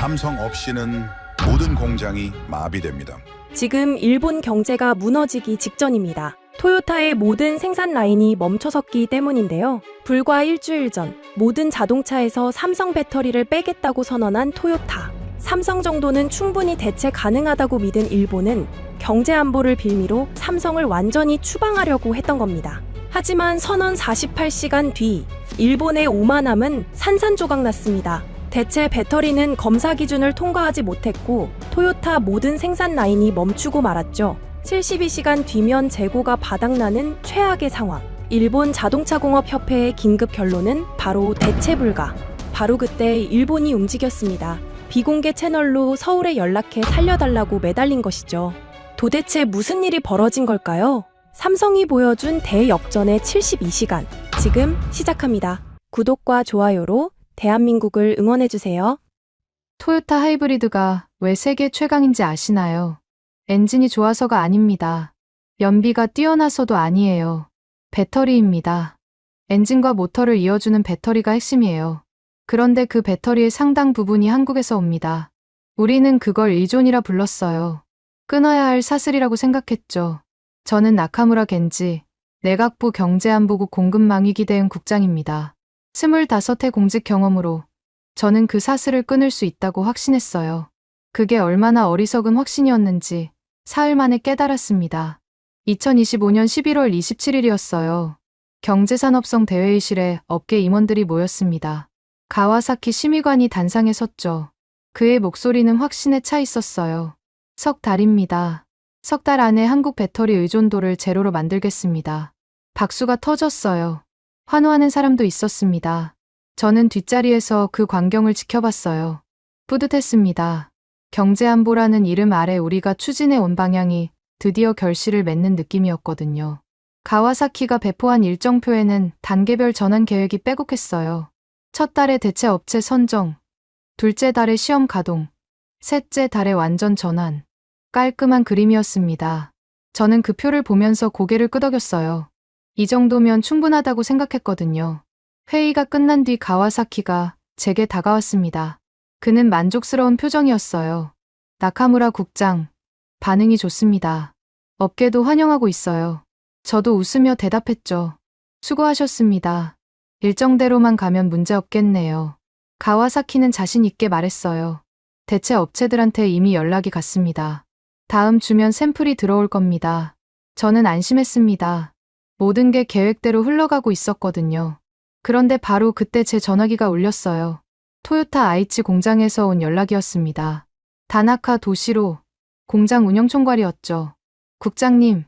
삼성 없이는 모든 공장이 마비됩니다. 지금 일본 경제가 무너지기 직전입니다. 토요타의 모든 생산 라인이 멈춰섰기 때문인데요. 불과 일주일 전 모든 자동차에서 삼성 배터리를 빼겠다고 선언한 토요타. 삼성 정도는 충분히 대체 가능하다고 믿은 일본은 경제 안보를 빌미로 삼성을 완전히 추방하려고 했던 겁니다. 하지만 선언 48시간 뒤 일본의 오만함은 산산조각 났습니다. 대체 배터리는 검사 기준을 통과하지 못했고 토요타 모든 생산 라인이 멈추고 말았죠. 72시간 뒤면 재고가 바닥나는 최악의 상황. 일본 자동차공업협회의 긴급 결론은 바로 대체 불가. 바로 그때 일본이 움직였습니다. 비공개 채널로 서울에 연락해 살려달라고 매달린 것이죠. 도대체 무슨 일이 벌어진 걸까요? 삼성이 보여준 대역전의 72시간. 지금 시작합니다. 구독과 좋아요로 대한민국을 응원해주세요. 토요타 하이브리드가 왜 세계 최강인지 아시나요? 엔진이 좋아서가 아닙니다. 연비가 뛰어나서도 아니에요. 배터리입니다. 엔진과 모터를 이어주는 배터리가 핵심이에요. 그런데 그 배터리의 상당 부분이 한국에서 옵니다. 우리는 그걸 일존이라 불렀어요. 끊어야 할 사슬이라고 생각했죠. 저는 나카무라 겐지, 내각부 경제안보국 공급망위기 대응 국장입니다. 25해 공직 경험으로 저는 그 사슬을 끊을 수 있다고 확신했어요. 그게 얼마나 어리석은 확신이었는지 사흘 만에 깨달았습니다. 2025년 11월 27일이었어요. 경제산업성 대회의실에 업계 임원들이 모였습니다. 가와사키 심의관이 단상에 섰죠. 그의 목소리는 확신에 차 있었어요. 석 달입니다. 석 달 안에 한국 배터리 의존도를 제로로 만들겠습니다. 박수가 터졌어요. 환호하는 사람도 있었습니다. 저는 뒷자리에서 그 광경을 지켜봤어요. 뿌듯했습니다. 경제안보라는 이름 아래 우리가 추진해 온 방향이 드디어 결실을 맺는 느낌이었거든요. 가와사키가 배포한 일정표에는 단계별 전환 계획이 빼곡했어요. 첫 달에 대체 업체 선정, 둘째 달에 시험 가동, 셋째 달에 완전 전환. 깔끔한 그림이었습니다. 저는 그 표를 보면서 고개를 끄덕였어요. 이 정도면 충분하다고 생각했거든요. 회의가 끝난 뒤 가와사키가 제게 다가왔습니다. 그는 만족스러운 표정이었어요. 나카무라 국장, 반응이 좋습니다. 업계도 환영하고 있어요. 저도 웃으며 대답했죠. 수고하셨습니다. 일정대로만 가면 문제 없겠네요. 가와사키는 자신 있게 말했어요. 대체 업체들한테 이미 연락이 갔습니다. 다음 주면 샘플이 들어올 겁니다. 저는 안심했습니다. 모든 게 계획대로 흘러가고 있었거든요. 그런데 바로 그때 제 전화기가 울렸어요. 토요타 아이치 공장에서 온 연락이었습니다. 다나카 도시로 공장 운영총괄이었죠. 국장님,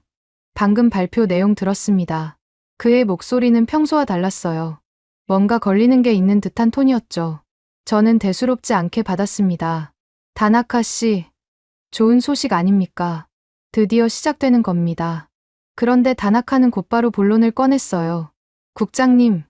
방금 발표 내용 들었습니다. 그의 목소리는 평소와 달랐어요. 뭔가 걸리는 게 있는 듯한 톤이었죠. 저는 대수롭지 않게 받았습니다. 다나카 씨, 좋은 소식 아닙니까? 드디어 시작되는 겁니다. 그런데 다나카는 곧바로 본론을 꺼냈어요. 국장님,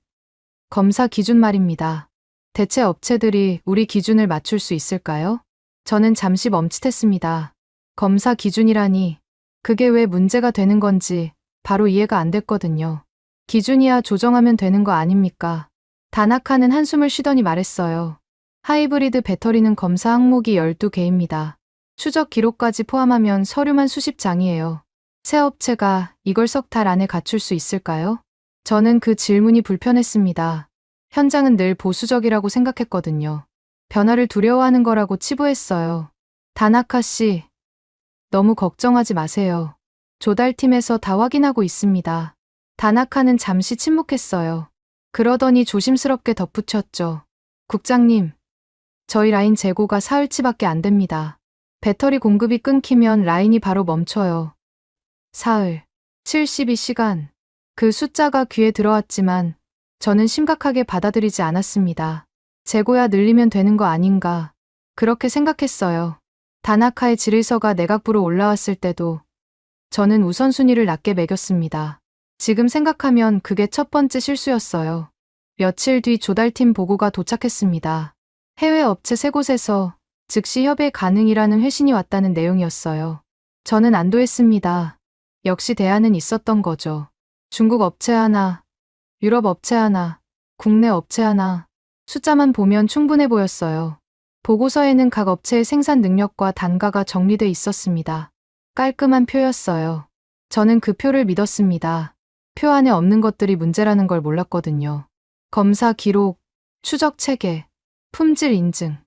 검사 기준 말입니다. 대체 업체들이 우리 기준을 맞출 수 있을까요? 저는 잠시 멈칫했습니다. 검사 기준이라니, 그게 왜 문제가 되는 건지 바로 이해가 안 됐거든요. 기준이야 조정하면 되는 거 아닙니까? 다나카는 한숨을 쉬더니 말했어요. 하이브리드 배터리는 검사 항목이 12개입니다. 추적 기록까지 포함하면 서류만 수십 장이에요. 새 업체가 이걸 석 달 안에 갖출 수 있을까요? 저는 그 질문이 불편했습니다. 현장은 늘 보수적이라고 생각했거든요. 변화를 두려워하는 거라고 치부했어요. 다나카 씨, 너무 걱정하지 마세요. 조달팀에서 다 확인하고 있습니다. 다나카는 잠시 침묵했어요. 그러더니 조심스럽게 덧붙였죠. 국장님, 저희 라인 재고가 사흘치밖에 안 됩니다. 배터리 공급이 끊기면 라인이 바로 멈춰요. 사흘, 72시간. 그 숫자가 귀에 들어왔지만 저는 심각하게 받아들이지 않았습니다. 재고야 늘리면 되는 거 아닌가. 그렇게 생각했어요. 다나카의 질의서가 내각부로 올라왔을 때도 저는 우선순위를 낮게 매겼습니다. 지금 생각하면 그게 첫 번째 실수였어요. 며칠 뒤 조달팀 보고가 도착했습니다. 해외 업체 3곳에서 즉시 협의 가능이라는 회신이 왔다는 내용이었어요. 저는 안도했습니다. 역시 대안은 있었던 거죠. 중국 업체 하나, 유럽 업체 하나, 국내 업체 하나. 숫자만 보면 충분해 보였어요. 보고서에는 각 업체의 생산 능력과 단가가 정리돼 있었습니다. 깔끔한 표였어요. 저는 그 표를 믿었습니다. 표 안에 없는 것들이 문제라는 걸 몰랐거든요. 검사 기록, 추적 체계, 품질 인증.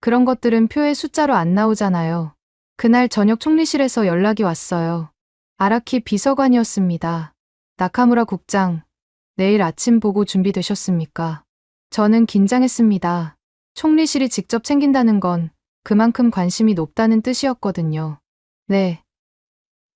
그런 것들은 표에 숫자로 안 나오잖아요. 그날 저녁 총리실에서 연락이 왔어요. 아라키 비서관이었습니다. 나카무라 국장, 내일 아침 보고 준비되셨습니까? 저는 긴장했습니다. 총리실이 직접 챙긴다는 건 그만큼 관심이 높다는 뜻이었거든요. 네.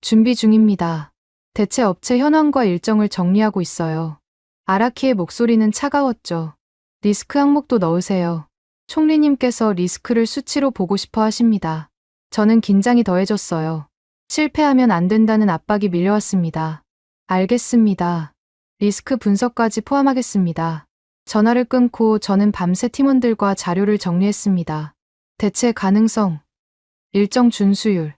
준비 중입니다. 대체 업체 현황과 일정을 정리하고 있어요. 아라키의 목소리는 차가웠죠. 리스크 항목도 넣으세요. 총리님께서 리스크를 수치로 보고 싶어 하십니다. 저는 긴장이 더해졌어요. 실패하면 안 된다는 압박이 밀려왔습니다. 알겠습니다. 리스크 분석까지 포함하겠습니다. 전화를 끊고 저는 밤새 팀원들과 자료를 정리했습니다. 대체 가능성, 일정 준수율,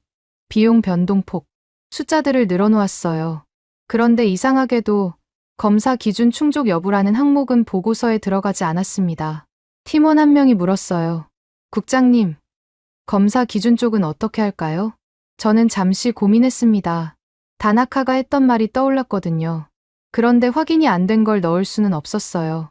비용 변동폭, 숫자들을 늘어놓았어요. 그런데 이상하게도 검사 기준 충족 여부라는 항목은 보고서에 들어가지 않았습니다. 팀원 한 명이 물었어요. 국장님, 검사 기준 쪽은 어떻게 할까요? 저는 잠시 고민했습니다. 다나카가 했던 말이 떠올랐거든요. 그런데 확인이 안 된 걸 넣을 수는 없었어요.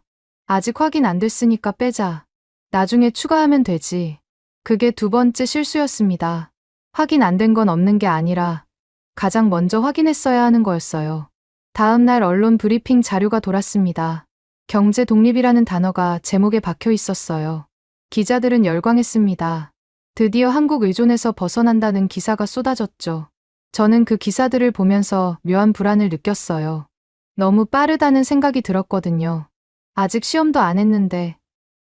아직 확인 안 됐으니까 빼자. 나중에 추가하면 되지. 그게 두 번째 실수였습니다. 확인 안 된 건 없는 게 아니라 가장 먼저 확인했어야 하는 거였어요. 다음 날 언론 브리핑 자료가 돌았습니다. 경제 독립이라는 단어가 제목에 박혀 있었어요. 기자들은 열광했습니다. 드디어 한국 의존에서 벗어난다는 기사가 쏟아졌죠. 저는 그 기사들을 보면서 묘한 불안을 느꼈어요. 너무 빠르다는 생각이 들었거든요. 아직 시험도 안 했는데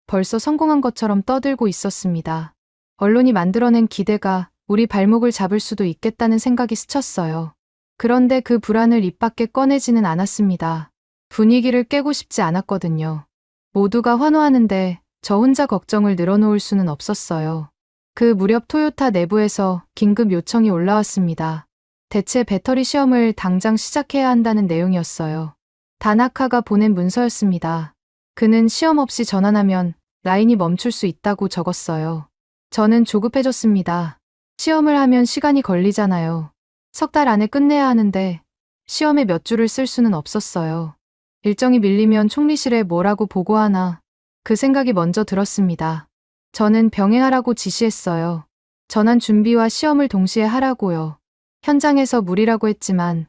벌써 성공한 것처럼 떠들고 있었습니다. 언론이 만들어낸 기대가 우리 발목을 잡을 수도 있겠다는 생각이 스쳤어요. 그런데 그 불안을 입 밖에 꺼내지는 않았습니다. 분위기를 깨고 싶지 않았거든요. 모두가 환호하는데 저 혼자 걱정을 늘어놓을 수는 없었어요. 그 무렵 토요타 내부에서 긴급 요청이 올라왔습니다. 대체 배터리 시험을 당장 시작해야 한다는 내용이었어요. 다나카가 보낸 문서였습니다. 그는 시험 없이 전환하면 라인이 멈출 수 있다고 적었어요. 저는 조급해졌습니다. 시험을 하면 시간이 걸리잖아요. 석 달 안에 끝내야 하는데 시험에 몇 줄을 쓸 수는 없었어요. 일정이 밀리면 총리실에 뭐라고 보고하나 그 생각이 먼저 들었습니다. 저는 병행하라고 지시했어요. 전환 준비와 시험을 동시에 하라고요. 현장에서 무리라고 했지만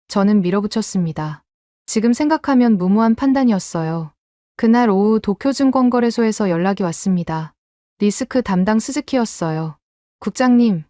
저는 밀어붙였습니다. 지금 생각하면 무모한 판단이었어요. 그날 오후 도쿄증권거래소에서 연락이 왔습니다. 리스크 담당 스즈키였어요. 국장님,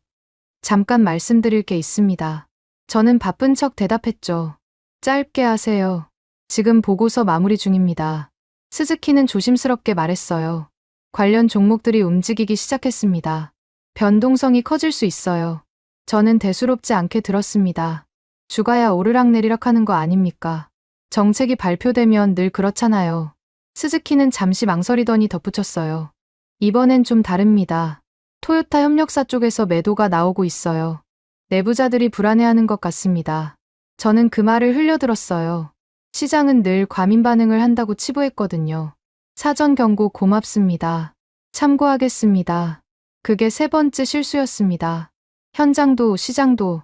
잠깐 말씀드릴 게 있습니다. 저는 바쁜 척 대답했죠. 짧게 하세요. 지금 보고서 마무리 중입니다. 스즈키는 조심스럽게 말했어요. 관련 종목들이 움직이기 시작했습니다. 변동성이 커질 수 있어요. 저는 대수롭지 않게 들었습니다. 주가야 오르락내리락 하는 거 아닙니까? 정책이 발표되면 늘 그렇잖아요. 스즈키는 잠시 망설이더니 덧붙였어요. 이번엔 좀 다릅니다. 토요타 협력사 쪽에서 매도가 나오고 있어요. 내부자들이 불안해하는 것 같습니다. 저는 그 말을 흘려들었어요. 시장은 늘 과민 반응을 한다고 치부했거든요. 사전 경고 고맙습니다. 참고하겠습니다. 그게 세 번째 실수였습니다. 현장도 시장도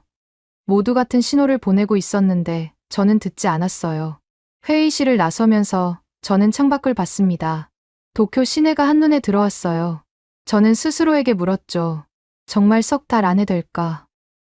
모두 같은 신호를 보내고 있었는데 저는 듣지 않았어요. 회의실을 나서면서 저는 창밖을 봤습니다. 도쿄 시내가 한눈에 들어왔어요. 저는 스스로에게 물었죠. 정말 석 달 안에 될까?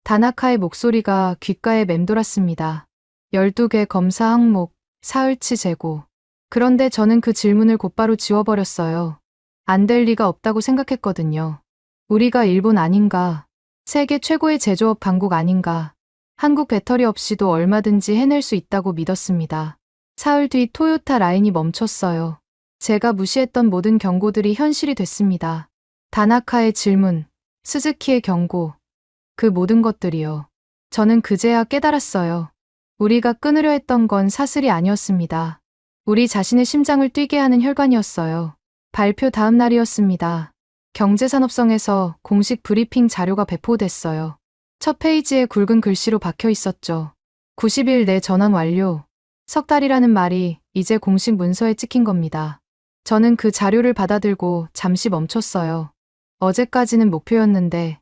다나카의 목소리가 귓가에 맴돌았습니다. 12개 검사 항목, 사흘치 재고. 그런데 저는 그 질문을 곧바로 지워버렸어요. 안 될 리가 없다고 생각했거든요. 우리가 일본 아닌가? 세계 최고의 제조업 강국 아닌가? 한국 배터리 없이도 얼마든지 해낼 수 있다고 믿었습니다. 사흘 뒤 토요타 라인이 멈췄어요. 제가 무시했던 모든 경고들이 현실이 됐습니다. 다나카의 질문, 스즈키의 경고, 그 모든 것들이요. 저는 그제야 깨달았어요. 우리가 끊으려 했던 건 사슬이 아니었습니다. 우리 자신의 심장을 뛰게 하는 혈관이었어요. 발표 다음 날이었습니다. 경제산업성에서 공식 브리핑 자료가 배포됐어요. 첫 페이지에 굵은 글씨로 박혀 있었죠. 90일 내 전환 완료. 석 달이라는 말이 이제 공식 문서에 찍힌 겁니다. 저는 그 자료를 받아들고 잠시 멈췄어요. 어제까지는 목표였는데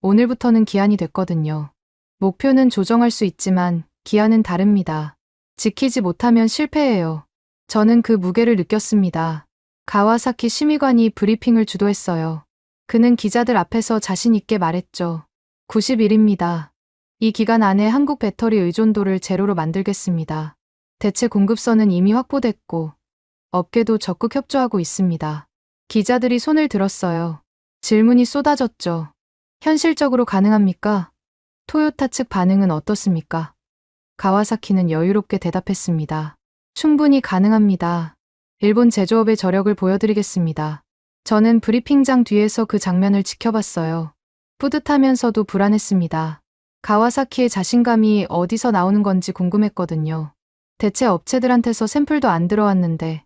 오늘부터는 기한이 됐거든요. 목표는 조정할 수 있지만 기한은 다릅니다. 지키지 못하면 실패해요. 저는 그 무게를 느꼈습니다. 가와사키 심의관이 브리핑을 주도했어요. 그는 기자들 앞에서 자신 있게 말했죠. 90일입니다. 이 기간 안에 한국 배터리 의존도를 제로로 만들겠습니다. 대체 공급선은 이미 확보됐고 업계도 적극 협조하고 있습니다. 기자들이 손을 들었어요. 질문이 쏟아졌죠. 현실적으로 가능합니까? 토요타 측 반응은 어떻습니까? 가와사키는 여유롭게 대답했습니다. 충분히 가능합니다. 일본 제조업의 저력을 보여드리겠습니다. 저는 브리핑장 뒤에서 그 장면을 지켜봤어요. 뿌듯하면서도 불안했습니다. 가와사키의 자신감이 어디서 나오는 건지 궁금했거든요. 대체 업체들한테서 샘플도 안 들어왔는데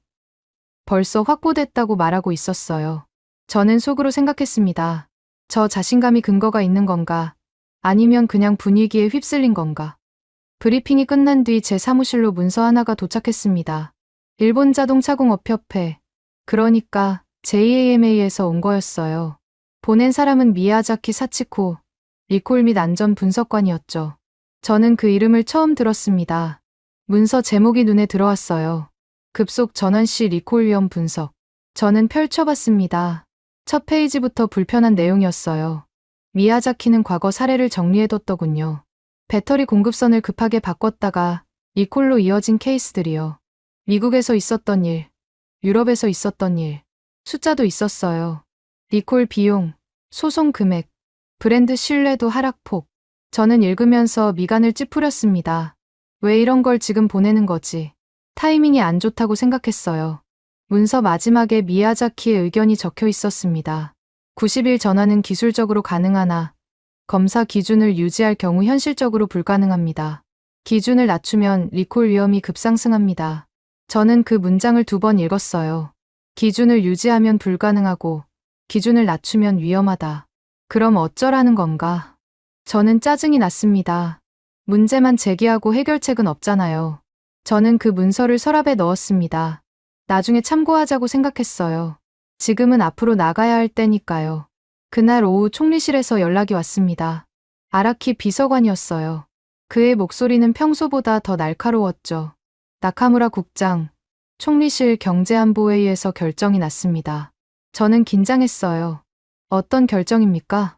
벌써 확보됐다고 말하고 있었어요. 저는 속으로 생각했습니다. 저 자신감이 근거가 있는 건가? 아니면 그냥 분위기에 휩쓸린 건가? 브리핑이 끝난 뒤 제 사무실로 문서 하나가 도착했습니다. 일본 자동차공업협회, 그러니까 JAMA에서 온 거였어요. 보낸 사람은 미야자키 사치코, 리콜 및 안전 분석관이었죠. 저는 그 이름을 처음 들었습니다. 문서 제목이 눈에 들어왔어요. 급속 전원 시 리콜 위험 분석. 저는 펼쳐봤습니다. 첫 페이지부터 불편한 내용이었어요. 미야자키는 과거 사례를 정리해뒀더군요. 배터리 공급선을 급하게 바꿨다가 리콜로 이어진 케이스들이요. 미국에서 있었던 일, 유럽에서 있었던 일, 숫자도 있었어요. 리콜 비용, 소송 금액, 브랜드 신뢰도 하락폭. 저는 읽으면서 미간을 찌푸렸습니다. 왜 이런 걸 지금 보내는 거지? 타이밍이 안 좋다고 생각했어요. 문서 마지막에 미야자키의 의견이 적혀 있었습니다. 90일 전환은 기술적으로 가능하나 검사 기준을 유지할 경우 현실적으로 불가능합니다. 기준을 낮추면 리콜 위험이 급상승합니다. 저는 그 문장을 2번 읽었어요. 기준을 유지하면 불가능하고 기준을 낮추면 위험하다. 그럼 어쩌라는 건가? 저는 짜증이 났습니다. 문제만 제기하고 해결책은 없잖아요. 저는 그 문서를 서랍에 넣었습니다. 나중에 참고하자고 생각했어요. 지금은 앞으로 나가야 할 때니까요. 그날 오후 총리실에서 연락이 왔습니다. 아라키 비서관이었어요. 그의 목소리는 평소보다 더 날카로웠죠. 나카무라 국장, 총리실 경제안보회의에서 결정이 났습니다. 저는 긴장했어요. 어떤 결정입니까?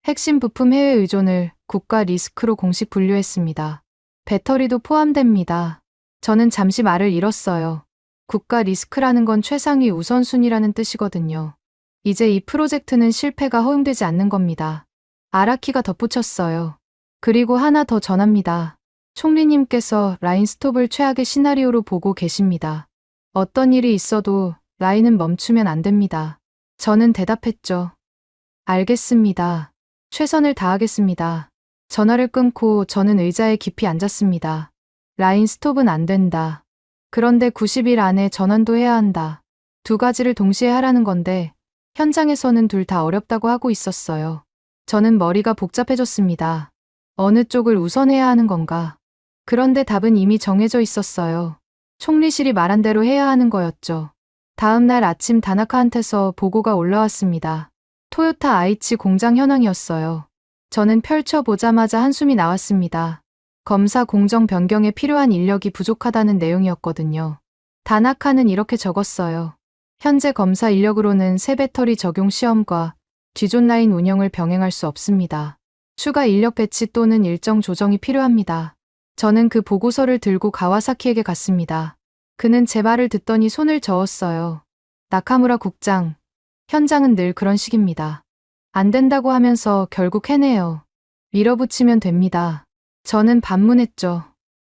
핵심 부품 해외 의존을 국가 리스크로 공식 분류했습니다. 배터리도 포함됩니다. 저는 잠시 말을 잃었어요. 국가 리스크라는 건 최상위 우선순위라는 뜻이거든요. 이제 이 프로젝트는 실패가 허용되지 않는 겁니다. 아라키가 덧붙였어요. 그리고 하나 더 전합니다. 총리님께서 라인 스톱을 최악의 시나리오로 보고 계십니다. 어떤 일이 있어도 라인은 멈추면 안 됩니다. 저는 대답했죠. 알겠습니다. 최선을 다하겠습니다. 전화를 끊고 저는 의자에 깊이 앉았습니다. 라인 스톱은 안 된다. 그런데 90일 안에 전환도 해야 한다. 2가지를 동시에 하라는 건데 현장에서는 둘 다 어렵다고 하고 있었어요. 저는 머리가 복잡해졌습니다. 어느 쪽을 우선해야 하는 건가? 그런데 답은 이미 정해져 있었어요. 총리실이 말한 대로 해야 하는 거였죠. 다음 날 아침 다나카한테서 보고가 올라왔습니다. 토요타 아이치 공장 현황이었어요. 저는 펼쳐보자마자 한숨이 나왔습니다. 검사 공정 변경에 필요한 인력이 부족하다는 내용이었거든요. 다나카는 이렇게 적었어요. 현재 검사 인력으로는 새 배터리 적용 시험과 기존 라인 운영을 병행할 수 없습니다. 추가 인력 배치 또는 일정 조정이 필요합니다. 저는 그 보고서를 들고 가와사키에게 갔습니다. 그는 제 말을 듣더니 손을 저었어요. 나카무라 국장, 현장은 늘 그런 식입니다. 안 된다고 하면서 결국 해내요. 밀어붙이면 됩니다. 저는 반문했죠.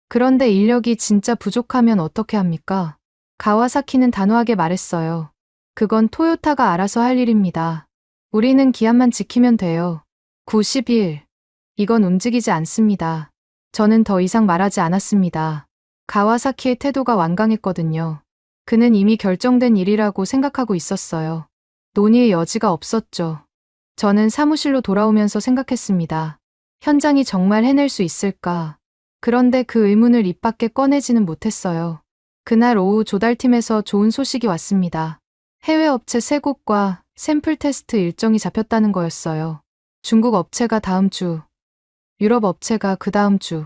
그런데 인력이 진짜 부족하면 어떻게 합니까? 가와사키는 단호하게 말했어요. 그건 토요타가 알아서 할 일입니다. 우리는 기한만 지키면 돼요. 90일. 이건 움직이지 않습니다. 저는 더 이상 말하지 않았습니다. 가와사키의 태도가 완강했거든요. 그는 이미 결정된 일이라고 생각하고 있었어요. 논의의 여지가 없었죠. 저는 사무실로 돌아오면서 생각했습니다. 현장이 정말 해낼 수 있을까? 그런데 그 의문을 입 밖에 꺼내지는 못했어요. 그날 오후 조달팀에서 좋은 소식이 왔습니다. 해외 업체 3곳과 샘플 테스트 일정이 잡혔다는 거였어요. 중국 업체가 다음 주, 유럽 업체가 그 다음 주,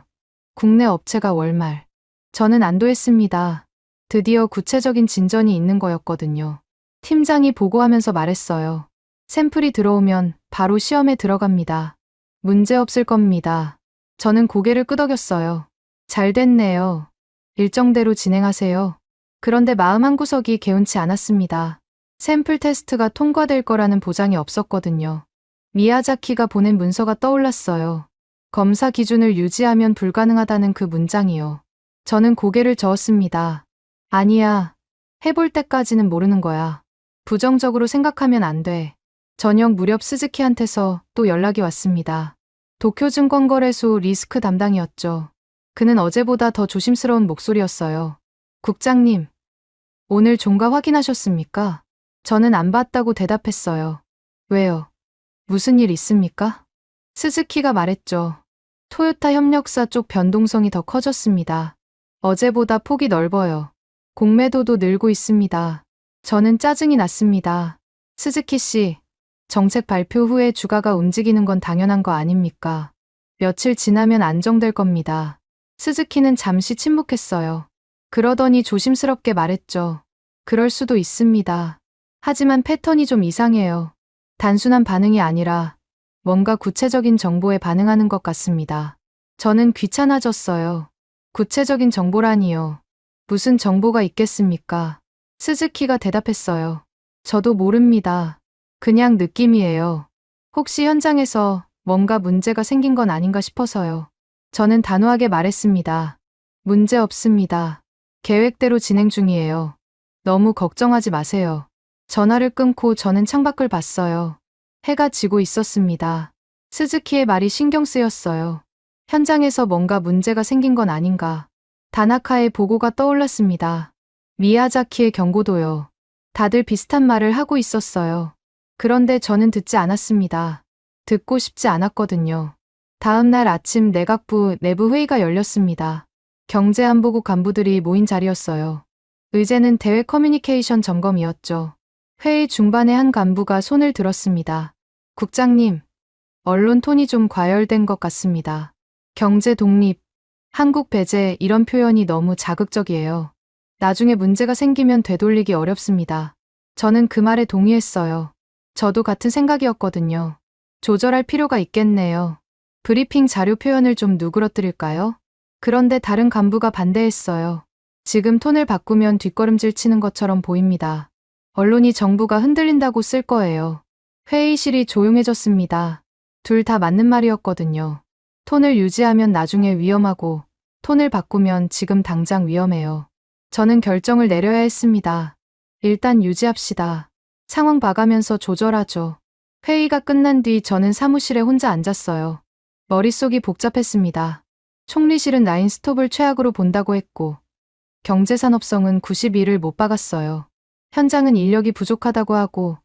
국내 업체가 월말. 저는 안도했습니다. 드디어 구체적인 진전이 있는 거였거든요. 팀장이 보고하면서 말했어요. 샘플이 들어오면 바로 시험에 들어갑니다. 문제 없을 겁니다. 저는 고개를 끄덕였어요. 잘 됐네요. 일정대로 진행하세요. 그런데 마음 한구석이 개운치 않았습니다. 샘플 테스트가 통과될 거라는 보장이 없었거든요. 미야자키가 보낸 문서가 떠올랐어요. 검사 기준을 유지하면 불가능하다는 그 문장이요. 저는 고개를 저었습니다. 아니야. 해볼 때까지는 모르는 거야. 부정적으로 생각하면 안 돼. 저녁 무렵 스즈키한테서 또 연락이 왔습니다. 도쿄증권거래소 리스크 담당이었죠. 그는 어제보다 더 조심스러운 목소리였어요. 국장님, 오늘 종가 확인하셨습니까? 저는 안 봤다고 대답했어요. 왜요? 무슨 일 있습니까? 스즈키가 말했죠. 토요타 협력사 쪽 변동성이 더 커졌습니다. 어제보다 폭이 넓어요. 공매도도 늘고 있습니다. 저는 짜증이 났습니다. 스즈키 씨, 정책 발표 후에 주가가 움직이는 건 당연한 거 아닙니까? 며칠 지나면 안정될 겁니다. 스즈키는 잠시 침묵했어요. 그러더니 조심스럽게 말했죠. 그럴 수도 있습니다. 하지만 패턴이 좀 이상해요. 단순한 반응이 아니라 뭔가 구체적인 정보에 반응하는 것 같습니다. 저는 귀찮아졌어요. 구체적인 정보라니요. 무슨 정보가 있겠습니까? 스즈키가 대답했어요. 저도 모릅니다. 그냥 느낌이에요. 혹시 현장에서 뭔가 문제가 생긴 건 아닌가 싶어서요. 저는 단호하게 말했습니다. 문제 없습니다. 계획대로 진행 중이에요. 너무 걱정하지 마세요. 전화를 끊고 저는 창밖을 봤어요. 해가 지고 있었습니다. 스즈키의 말이 신경 쓰였어요. 현장에서 뭔가 문제가 생긴 건 아닌가. 다나카의 보고가 떠올랐습니다. 미야자키의 경고도요. 다들 비슷한 말을 하고 있었어요. 그런데 저는 듣지 않았습니다. 듣고 싶지 않았거든요. 다음 날 아침 내각부 내부 회의가 열렸습니다. 경제안보국 간부들이 모인 자리였어요. 의제는 대외 커뮤니케이션 점검이었죠. 회의 중반에 한 간부가 손을 들었습니다. 국장님, 언론 톤이 좀 과열된 것 같습니다. 경제 독립, 한국 배제 이런 표현이 너무 자극적이에요. 나중에 문제가 생기면 되돌리기 어렵습니다. 저는 그 말에 동의했어요. 저도 같은 생각이었거든요. 조절할 필요가 있겠네요. 브리핑 자료 표현을 좀 누그러뜨릴까요? 그런데 다른 간부가 반대했어요. 지금 톤을 바꾸면 뒷걸음질 치는 것처럼 보입니다. 언론이 정부가 흔들린다고 쓸 거예요. 회의실이 조용해졌습니다. 둘 다 맞는 말이었거든요. 톤을 유지하면 나중에 위험하고, 톤을 바꾸면 지금 당장 위험해요. 저는 결정을 내려야 했습니다. 일단 유지합시다. 상황 봐가면서 조절하죠. 회의가 끝난 뒤 저는 사무실에 혼자 앉았어요. 머릿속이 복잡했습니다. 총리실은 라인 스톱을 최악으로 본다고 했고, 경제산업성은 92를 못 박았어요. 현장은 인력이 부족하다고 하고,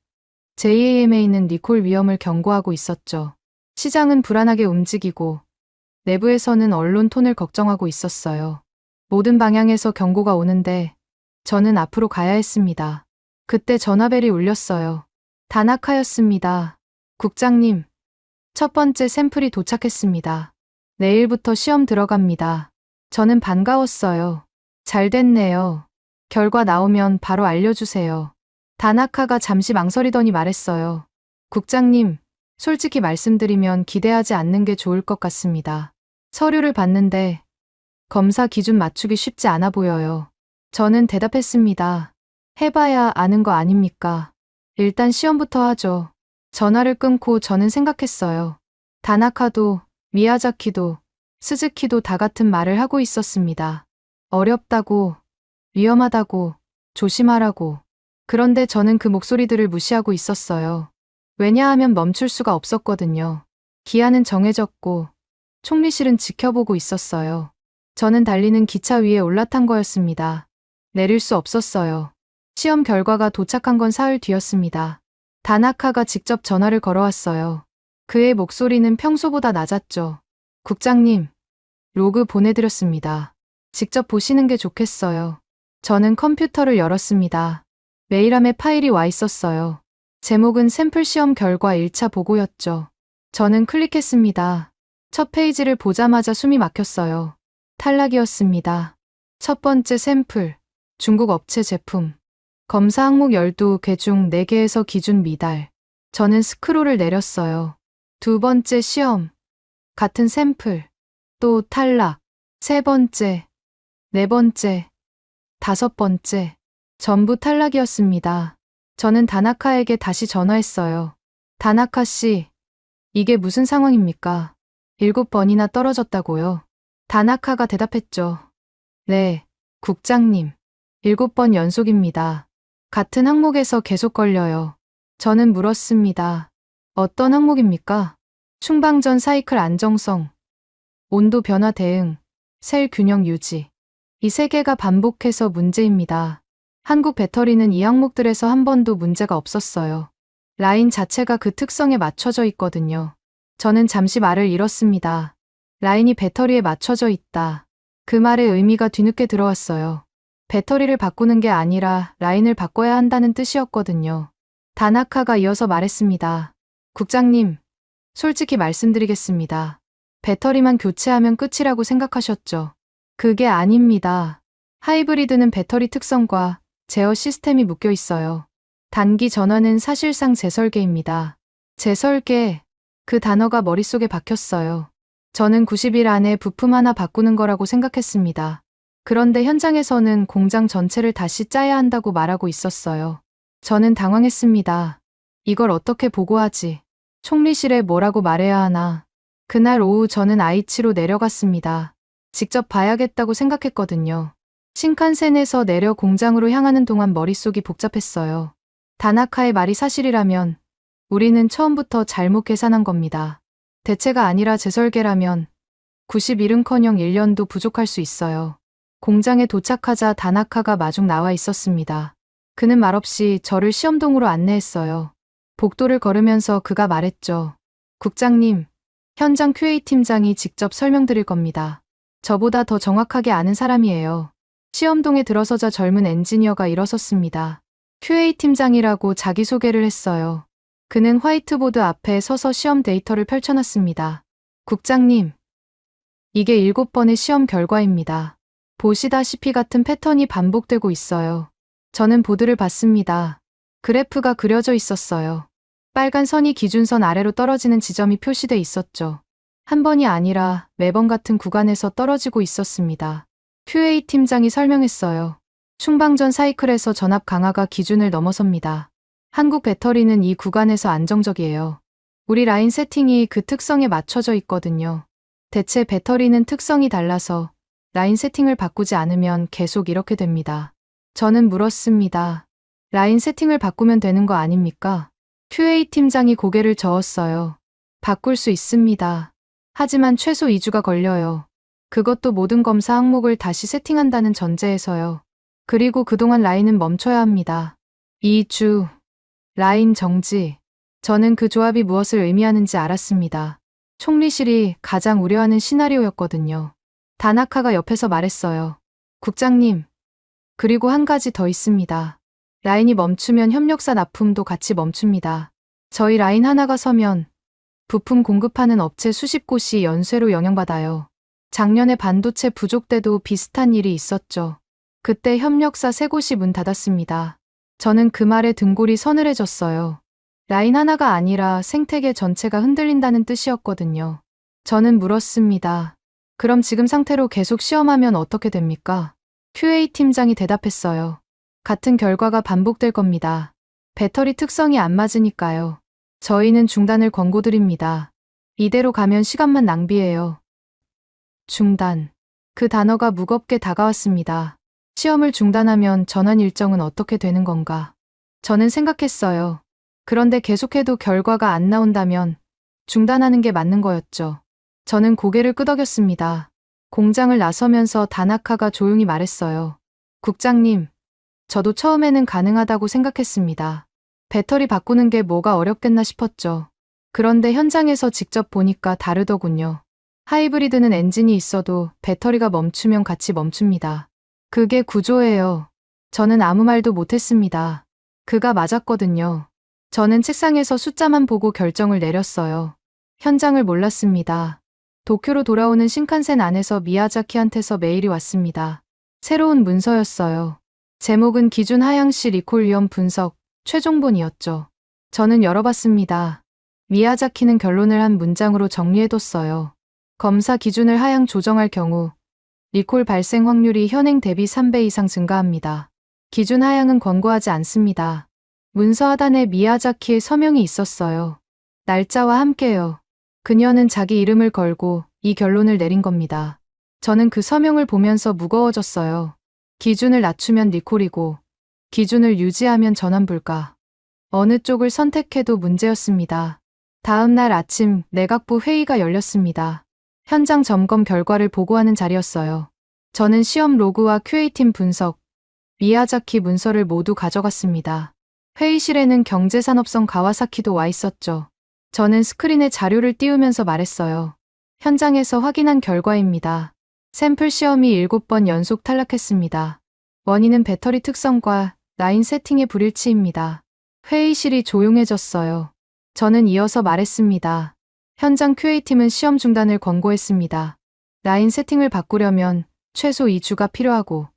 JAMA는 리콜 위험을 경고하고 있었죠. 시장은 불안하게 움직이고, 내부에서는 언론 톤을 걱정하고 있었어요. 모든 방향에서 경고가 오는데, 저는 앞으로 가야 했습니다. 그때 전화벨이 울렸어요. 다나카였습니다. 국장님, 첫 번째 샘플이 도착했습니다. 내일부터 시험 들어갑니다. 저는 반가웠어요. 잘 됐네요. 결과 나오면 바로 알려주세요. 다나카가 잠시 망설이더니 말했어요. 국장님, 솔직히 말씀드리면 기대하지 않는 게 좋을 것 같습니다. 서류를 봤는데 검사 기준 맞추기 쉽지 않아 보여요. 저는 대답했습니다. 해봐야 아는 거 아닙니까? 일단 시험부터 하죠. 전화를 끊고 저는 생각했어요. 다나카도, 미야자키도, 스즈키도 다 같은 말을 하고 있었습니다. 어렵다고, 위험하다고, 조심하라고. 그런데 저는 그 목소리들을 무시하고 있었어요. 왜냐하면 멈출 수가 없었거든요. 기한은 정해졌고, 총리실은 지켜보고 있었어요. 저는 달리는 기차 위에 올라탄 거였습니다. 내릴 수 없었어요. 시험 결과가 도착한 건 사흘 뒤였습니다. 다나카가 직접 전화를 걸어왔어요. 그의 목소리는 평소보다 낮았죠. 국장님, 로그 보내드렸습니다. 직접 보시는 게 좋겠어요. 저는 컴퓨터를 열었습니다. 메일함에 파일이 와 있었어요. 제목은 샘플 시험 결과 1차 보고였죠. 저는 클릭했습니다. 첫 페이지를 보자마자 숨이 막혔어요. 탈락이었습니다. 첫 번째 샘플, 중국 업체 제품. 검사 항목 12개 중 4개에서 기준 미달. 저는 스크롤을 내렸어요. 두 번째 시험, 같은 샘플, 또 탈락. 세 번째, 네 번째, 다섯 번째, 전부 탈락이었습니다. 저는 다나카에게 다시 전화했어요. 다나카 씨, 이게 무슨 상황입니까? 7번이나 떨어졌다고요? 다나카가 대답했죠. 네, 국장님. 7번 연속입니다. 같은 항목에서 계속 걸려요. 저는 물었습니다. 어떤 항목입니까? 충방전 사이클 안정성, 온도 변화 대응, 셀 균형 유지. 이 세 개가 반복해서 문제입니다. 한국 배터리는 이 항목들에서 한 번도 문제가 없었어요. 라인 자체가 그 특성에 맞춰져 있거든요. 저는 잠시 말을 잃었습니다. 라인이 배터리에 맞춰져 있다. 그 말의 의미가 뒤늦게 들어왔어요. 배터리를 바꾸는 게 아니라 라인을 바꿔야 한다는 뜻이었거든요. 다나카가 이어서 말했습니다. 국장님, 솔직히 말씀드리겠습니다. 배터리만 교체하면 끝이라고 생각하셨죠? 그게 아닙니다. 하이브리드는 배터리 특성과 제어 시스템이 묶여 있어요. 단기 전환은 사실상 재설계입니다. 재설계, 그 단어가 머릿속에 박혔어요. 저는 90일 안에 부품 하나 바꾸는 거라고 생각했습니다. 그런데 현장에서는 공장 전체를 다시 짜야 한다고 말하고 있었어요. 저는 당황했습니다. 이걸 어떻게 보고하지? 총리실에 뭐라고 말해야 하나? 그날 오후 저는 아이치로 내려갔습니다. 직접 봐야겠다고 생각했거든요. 신칸센에서 내려 공장으로 향하는 동안 머릿속이 복잡했어요. 다나카의 말이 사실이라면 우리는 처음부터 잘못 계산한 겁니다. 대체가 아니라 재설계라면 90일은커녕 1년도 부족할 수 있어요. 공장에 도착하자 다나카가 마중 나와 있었습니다. 그는 말없이 저를 시험동으로 안내했어요. 복도를 걸으면서 그가 말했죠. 국장님, 현장 QA 팀장이 직접 설명드릴 겁니다. 저보다 더 정확하게 아는 사람이에요. 시험동에 들어서자 젊은 엔지니어가 일어섰습니다. QA 팀장이라고 자기소개를 했어요. 그는 화이트보드 앞에 서서 시험 데이터를 펼쳐놨습니다. 국장님, 이게 7번의 시험 결과입니다. 보시다시피 같은 패턴이 반복되고 있어요. 저는 보드를 봤습니다. 그래프가 그려져 있었어요. 빨간 선이 기준선 아래로 떨어지는 지점이 표시돼 있었죠. 한 번이 아니라 매번 같은 구간에서 떨어지고 있었습니다. QA 팀장이 설명했어요. 충방전 사이클에서 전압 강화가 기준을 넘어섭니다. 한국 배터리는 이 구간에서 안정적이에요. 우리 라인 세팅이 그 특성에 맞춰져 있거든요. 대체 배터리는 특성이 달라서 라인 세팅을 바꾸지 않으면 계속 이렇게 됩니다. 저는 물었습니다. 라인 세팅을 바꾸면 되는 거 아닙니까? QA 팀장이 고개를 저었어요. 바꿀 수 있습니다. 하지만 최소 2주가 걸려요. 그것도 모든 검사 항목을 다시 세팅한다는 전제에서요. 그리고 그동안 라인은 멈춰야 합니다. 2주. 라인 정지. 저는 그 조합이 무엇을 의미하는지 알았습니다. 총리실이 가장 우려하는 시나리오였거든요. 다나카가 옆에서 말했어요. 국장님, 그리고 한 가지 더 있습니다. 라인이 멈추면 협력사 납품도 같이 멈춥니다. 저희 라인 하나가 서면 부품 공급하는 업체 수십 곳이 연쇄로 영향받아요. 작년에 반도체 부족 때도 비슷한 일이 있었죠. 그때 협력사 3곳이 문 닫았습니다. 저는 그 말에 등골이 서늘해졌어요. 라인 하나가 아니라 생태계 전체가 흔들린다는 뜻이었거든요. 저는 물었습니다. 그럼 지금 상태로 계속 시험하면 어떻게 됩니까? QA 팀장이 대답했어요. 같은 결과가 반복될 겁니다. 배터리 특성이 안 맞으니까요. 저희는 중단을 권고드립니다. 이대로 가면 시간만 낭비해요. 중단. 그 단어가 무겁게 다가왔습니다. 시험을 중단하면 전환 일정은 어떻게 되는 건가? 저는 생각했어요. 그런데 계속해도 결과가 안 나온다면 중단하는 게 맞는 거였죠. 저는 고개를 끄덕였습니다. 공장을 나서면서 다나카가 조용히 말했어요. 국장님, 저도 처음에는 가능하다고 생각했습니다. 배터리 바꾸는 게 뭐가 어렵겠나 싶었죠. 그런데 현장에서 직접 보니까 다르더군요. 하이브리드는 엔진이 있어도 배터리가 멈추면 같이 멈춥니다. 그게 구조예요. 저는 아무 말도 못했습니다. 그가 맞았거든요. 저는 책상에서 숫자만 보고 결정을 내렸어요. 현장을 몰랐습니다. 도쿄로 돌아오는 신칸센 안에서 미야자키한테서 메일이 왔습니다. 새로운 문서였어요. 제목은 기준 하향시 리콜 위험 분석, 최종본이었죠. 저는 열어봤습니다. 미야자키는 결론을 한 문장으로 정리해뒀어요. 검사 기준을 하향 조정할 경우 리콜 발생 확률이 현행 대비 3배 이상 증가합니다. 기준 하향은 권고하지 않습니다. 문서 하단에 미야자키의 서명이 있었어요. 날짜와 함께요. 그녀는 자기 이름을 걸고 이 결론을 내린 겁니다. 저는 그 서명을 보면서 무거워졌어요. 기준을 낮추면 리콜이고 기준을 유지하면 전환 불가. 어느 쪽을 선택해도 문제였습니다. 다음 날 아침 내각부 회의가 열렸습니다. 현장 점검 결과를 보고하는 자리였어요. 저는 시험 로그와 QA팀 분석, 미야자키 문서를 모두 가져갔습니다. 회의실에는 경제산업성 가와사키도 와 있었죠. 저는 스크린에 자료를 띄우면서 말했어요. 현장에서 확인한 결과입니다. 샘플 시험이 7번 연속 탈락했습니다. 원인은 배터리 특성과 라인 세팅의 불일치입니다. 회의실이 조용해졌어요. 저는 이어서 말했습니다. 현장 QA팀은 시험 중단을 권고했습니다. 라인 세팅을 바꾸려면 최소 2주가 필요하고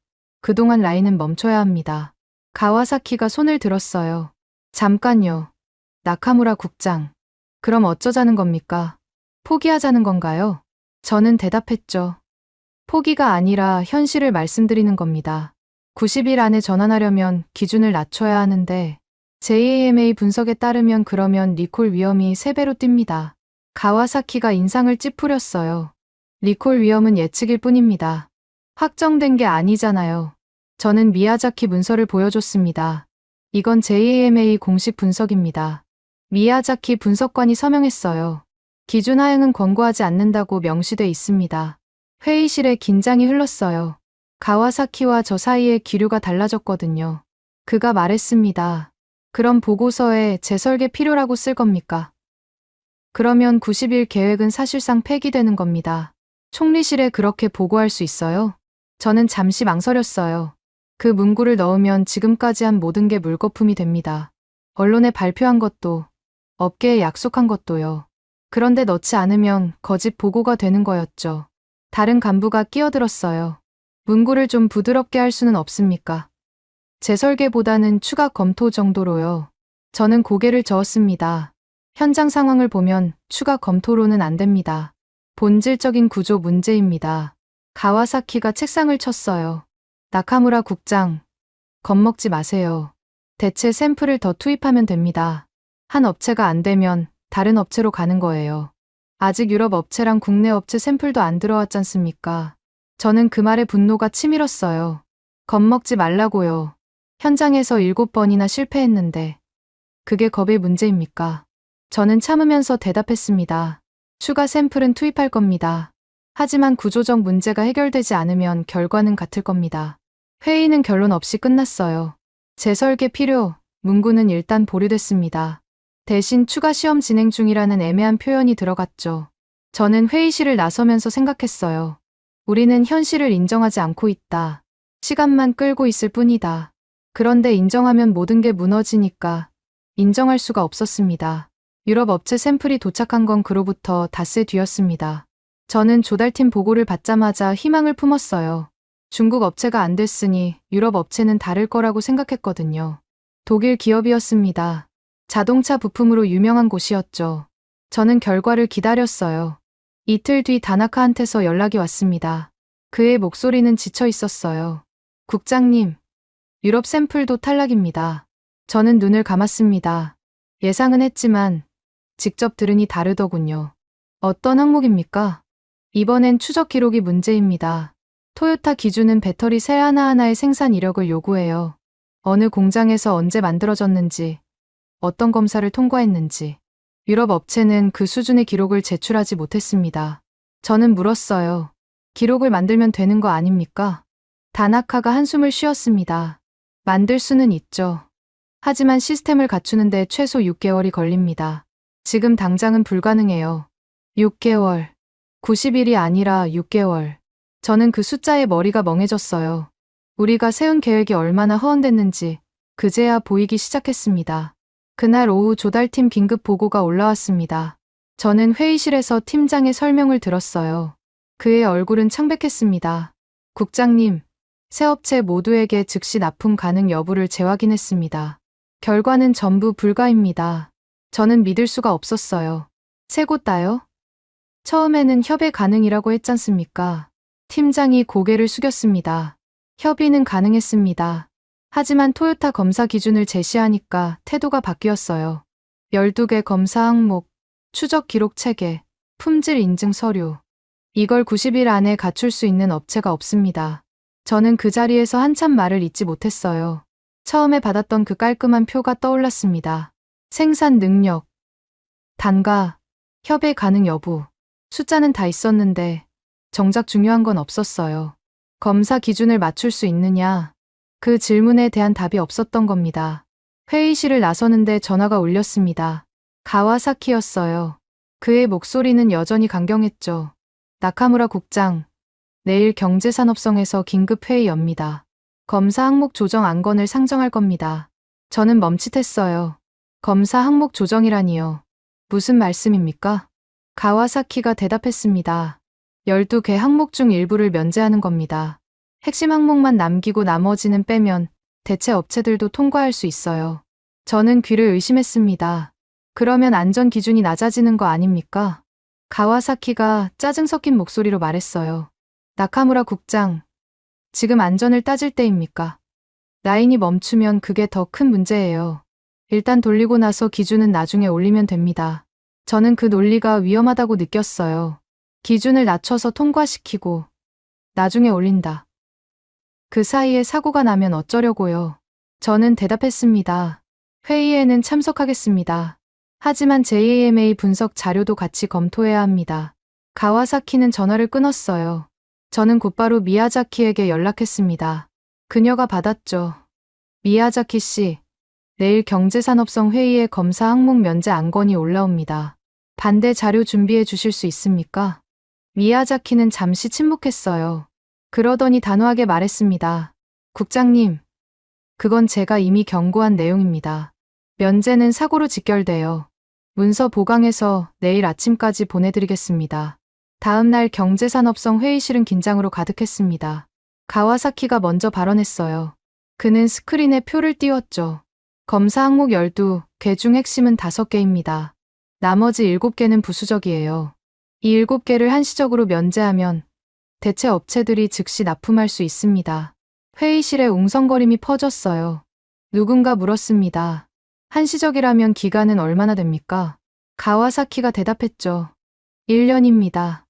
그동안 라인은 멈춰야 합니다. 가와사키가 손을 들었어요. 잠깐요. 나카무라 국장. 그럼 어쩌자는 겁니까? 포기하자는 건가요? 저는 대답했죠. 포기가 아니라 현실을 말씀드리는 겁니다. 90일 안에 전환하려면 기준을 낮춰야 하는데 JAMA 분석에 따르면 그러면 리콜 위험이 3배로 뜁니다. 가와사키가 인상을 찌푸렸어요. 리콜 위험은 예측일 뿐입니다. 확정된 게 아니잖아요. 저는 미야자키 문서를 보여줬습니다. 이건 JAMA 공식 분석입니다. 미야자키 분석관이 서명했어요. 기준 하향은 권고하지 않는다고 명시돼 있습니다. 회의실에 긴장이 흘렀어요. 가와사키와 저 사이의 기류가 달라졌거든요. 그가 말했습니다. 그럼 보고서에 재설계 필요라고 쓸 겁니까? 그러면 90일 계획은 사실상 폐기되는 겁니다. 총리실에 그렇게 보고할 수 있어요? 저는 잠시 망설였어요. 그 문구를 넣으면 지금까지 한 모든 게 물거품이 됩니다. 언론에 발표한 것도, 업계에 약속한 것도요. 그런데 넣지 않으면 거짓 보고가 되는 거였죠. 다른 간부가 끼어들었어요. 문구를 좀 부드럽게 할 수는 없습니까? 재설계보다는 추가 검토 정도로요. 저는 고개를 저었습니다. 현장 상황을 보면 추가 검토로는 안 됩니다. 본질적인 구조 문제입니다. 가와사키가 책상을 쳤어요. 나카무라 국장, 겁먹지 마세요. 대체 샘플을 더 투입하면 됩니다. 한 업체가 안 되면 다른 업체로 가는 거예요. 아직 유럽 업체랑 국내 업체 샘플도 안 들어왔잖습니까? 저는 그 말에 분노가 치밀었어요. 겁먹지 말라고요. 현장에서 7번이나 실패했는데 그게 겁의 문제입니까? 저는 참으면서 대답했습니다. 추가 샘플은 투입할 겁니다. 하지만 구조적 문제가 해결되지 않으면 결과는 같을 겁니다. 회의는 결론 없이 끝났어요. 재설계 필요, 문구는 일단 보류됐습니다. 대신 추가 시험 진행 중이라는 애매한 표현이 들어갔죠. 저는 회의실을 나서면서 생각했어요. 우리는 현실을 인정하지 않고 있다. 시간만 끌고 있을 뿐이다. 그런데 인정하면 모든 게 무너지니까 인정할 수가 없었습니다. 유럽 업체 샘플이 도착한 건 그로부터 닷새 뒤였습니다. 저는 조달팀 보고를 받자마자 희망을 품었어요. 중국 업체가 안 됐으니 유럽 업체는 다를 거라고 생각했거든요. 독일 기업이었습니다. 자동차 부품으로 유명한 곳이었죠. 저는 결과를 기다렸어요. 이틀 뒤 다나카한테서 연락이 왔습니다. 그의 목소리는 지쳐 있었어요. 국장님, 유럽 샘플도 탈락입니다. 저는 눈을 감았습니다. 예상은 했지만 직접 들으니 다르더군요. 어떤 항목입니까? 이번엔 추적 기록이 문제입니다. 토요타 기준은 배터리 셀 하나하나의 생산 이력을 요구해요. 어느 공장에서 언제 만들어졌는지, 어떤 검사를 통과했는지. 유럽 업체는 그 수준의 기록을 제출하지 못했습니다. 저는 물었어요. 기록을 만들면 되는 거 아닙니까? 다나카가 한숨을 쉬었습니다. 만들 수는 있죠. 하지만 시스템을 갖추는데 최소 6개월이 걸립니다. 지금 당장은 불가능해요. 6개월. 90일이 아니라 6개월. 저는 그 숫자에 머리가 멍해졌어요. 우리가 세운 계획이 얼마나 허언됐는지 그제야 보이기 시작했습니다. 그날 오후 조달팀 긴급 보고가 올라왔습니다. 저는 회의실에서 팀장의 설명을 들었어요. 그의 얼굴은 창백했습니다. 국장님, 새 업체 모두에게 즉시 납품 가능 여부를 재확인했습니다. 결과는 전부 불가입니다. 저는 믿을 수가 없었어요. 세 곳 다요? 처음에는 협의 가능이라고 했잖습니까? 팀장이 고개를 숙였습니다. 협의는 가능했습니다. 하지만 토요타 검사 기준을 제시하니까 태도가 바뀌었어요. 12개 검사 항목, 추적 기록 체계, 품질 인증 서류. 이걸 90일 안에 갖출 수 있는 업체가 없습니다. 저는 그 자리에서 한참 말을 잇지 못했어요. 처음에 받았던 그 깔끔한 표가 떠올랐습니다. 생산 능력, 단가, 협의 가능 여부. 숫자는 다 있었는데 정작 중요한 건 없었어요. 검사 기준을 맞출 수 있느냐? 그 질문에 대한 답이 없었던 겁니다. 회의실을 나서는데 전화가 울렸습니다. 가와사키였어요. 그의 목소리는 여전히 강경했죠. 나카무라 국장, 내일 경제산업성에서 긴급 회의 엽니다. 검사 항목 조정 안건을 상정할 겁니다. 저는 멈칫했어요. 검사 항목 조정이라니요. 무슨 말씀입니까? 가와사키가 대답했습니다. 12개 항목 중 일부를 면제하는 겁니다. 핵심 항목만 남기고 나머지는 빼면 대체 업체들도 통과할 수 있어요. 저는 귀를 의심했습니다. 그러면 안전 기준이 낮아지는 거 아닙니까? 가와사키가 짜증 섞인 목소리로 말했어요. 나카무라 국장, 지금 안전을 따질 때입니까? 라인이 멈추면 그게 더 큰 문제예요. 일단 돌리고 나서 기준은 나중에 올리면 됩니다. 저는 그 논리가 위험하다고 느꼈어요. 기준을 낮춰서 통과시키고 나중에 올린다. 그 사이에 사고가 나면 어쩌려고요. 저는 대답했습니다. 회의에는 참석하겠습니다. 하지만 JAMA 분석 자료도 같이 검토해야 합니다. 가와사키는 전화를 끊었어요. 저는 곧바로 미야자키에게 연락했습니다. 그녀가 받았죠. 미야자키 씨, 내일 경제산업성 회의에 검사 항목 면제 안건이 올라옵니다. 반대 자료 준비해 주실 수 있습니까? 미야자키는 잠시 침묵했어요. 그러더니 단호하게 말했습니다. 국장님, 그건 제가 이미 경고한 내용입니다. 면제는 사고로 직결돼요. 문서 보강해서 내일 아침까지 보내드리겠습니다. 다음 날 경제산업성 회의실은 긴장으로 가득했습니다. 가와사키가 먼저 발언했어요. 그는 스크린에 표를 띄웠죠. 검사 항목 12개 중 핵심은 5개입니다. 나머지 7개는 부수적이에요. 이 7개를 한시적으로 면제하면 대체 업체들이 즉시 납품할 수 있습니다. 회의실에 웅성거림이 퍼졌어요. 누군가 물었습니다. 한시적이라면 기간은 얼마나 됩니까? 가와사키가 대답했죠. 1년입니다.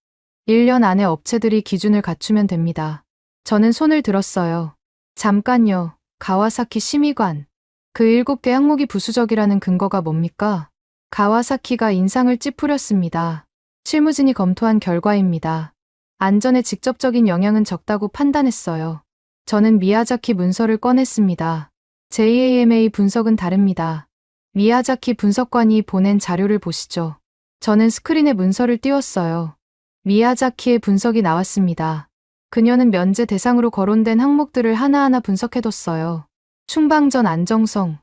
1년 안에 업체들이 기준을 갖추면 됩니다. 저는 손을 들었어요. 잠깐요, 가와사키 심의관. 그 7개 항목이 부수적이라는 근거가 뭡니까? 가와사키가 인상을 찌푸렸습니다. 실무진이 검토한 결과입니다. 안전에 직접적인 영향은 적다고 판단했어요. 저는 미야자키 문서를 꺼냈습니다. JAMA 분석은 다릅니다. 미야자키 분석관이 보낸 자료를 보시죠. 저는 스크린에 문서를 띄웠어요. 미야자키의 분석이 나왔습니다. 그녀는 면제 대상으로 거론된 항목들을 하나하나 분석해뒀어요. 충방전 안정성,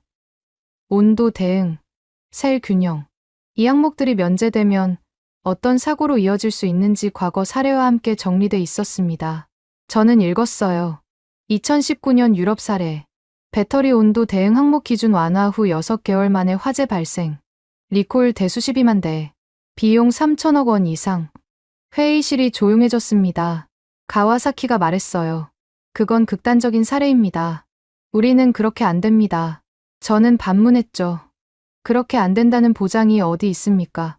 온도 대응, 셀 균형. 이 항목들이 면제되면 어떤 사고로 이어질 수 있는지 과거 사례와 함께 정리돼 있었습니다. 저는 읽었어요. 2019년 유럽 사례. 배터리 온도 대응 항목 기준 완화 후 6개월 만에 화재 발생. 리콜 대수 12만 대. 비용 3천억 원 이상. 회의실이 조용해졌습니다. 가와사키가 말했어요. 그건 극단적인 사례입니다. 우리는 그렇게 안 됩니다. 저는 반문했죠. 그렇게 안 된다는 보장이 어디 있습니까?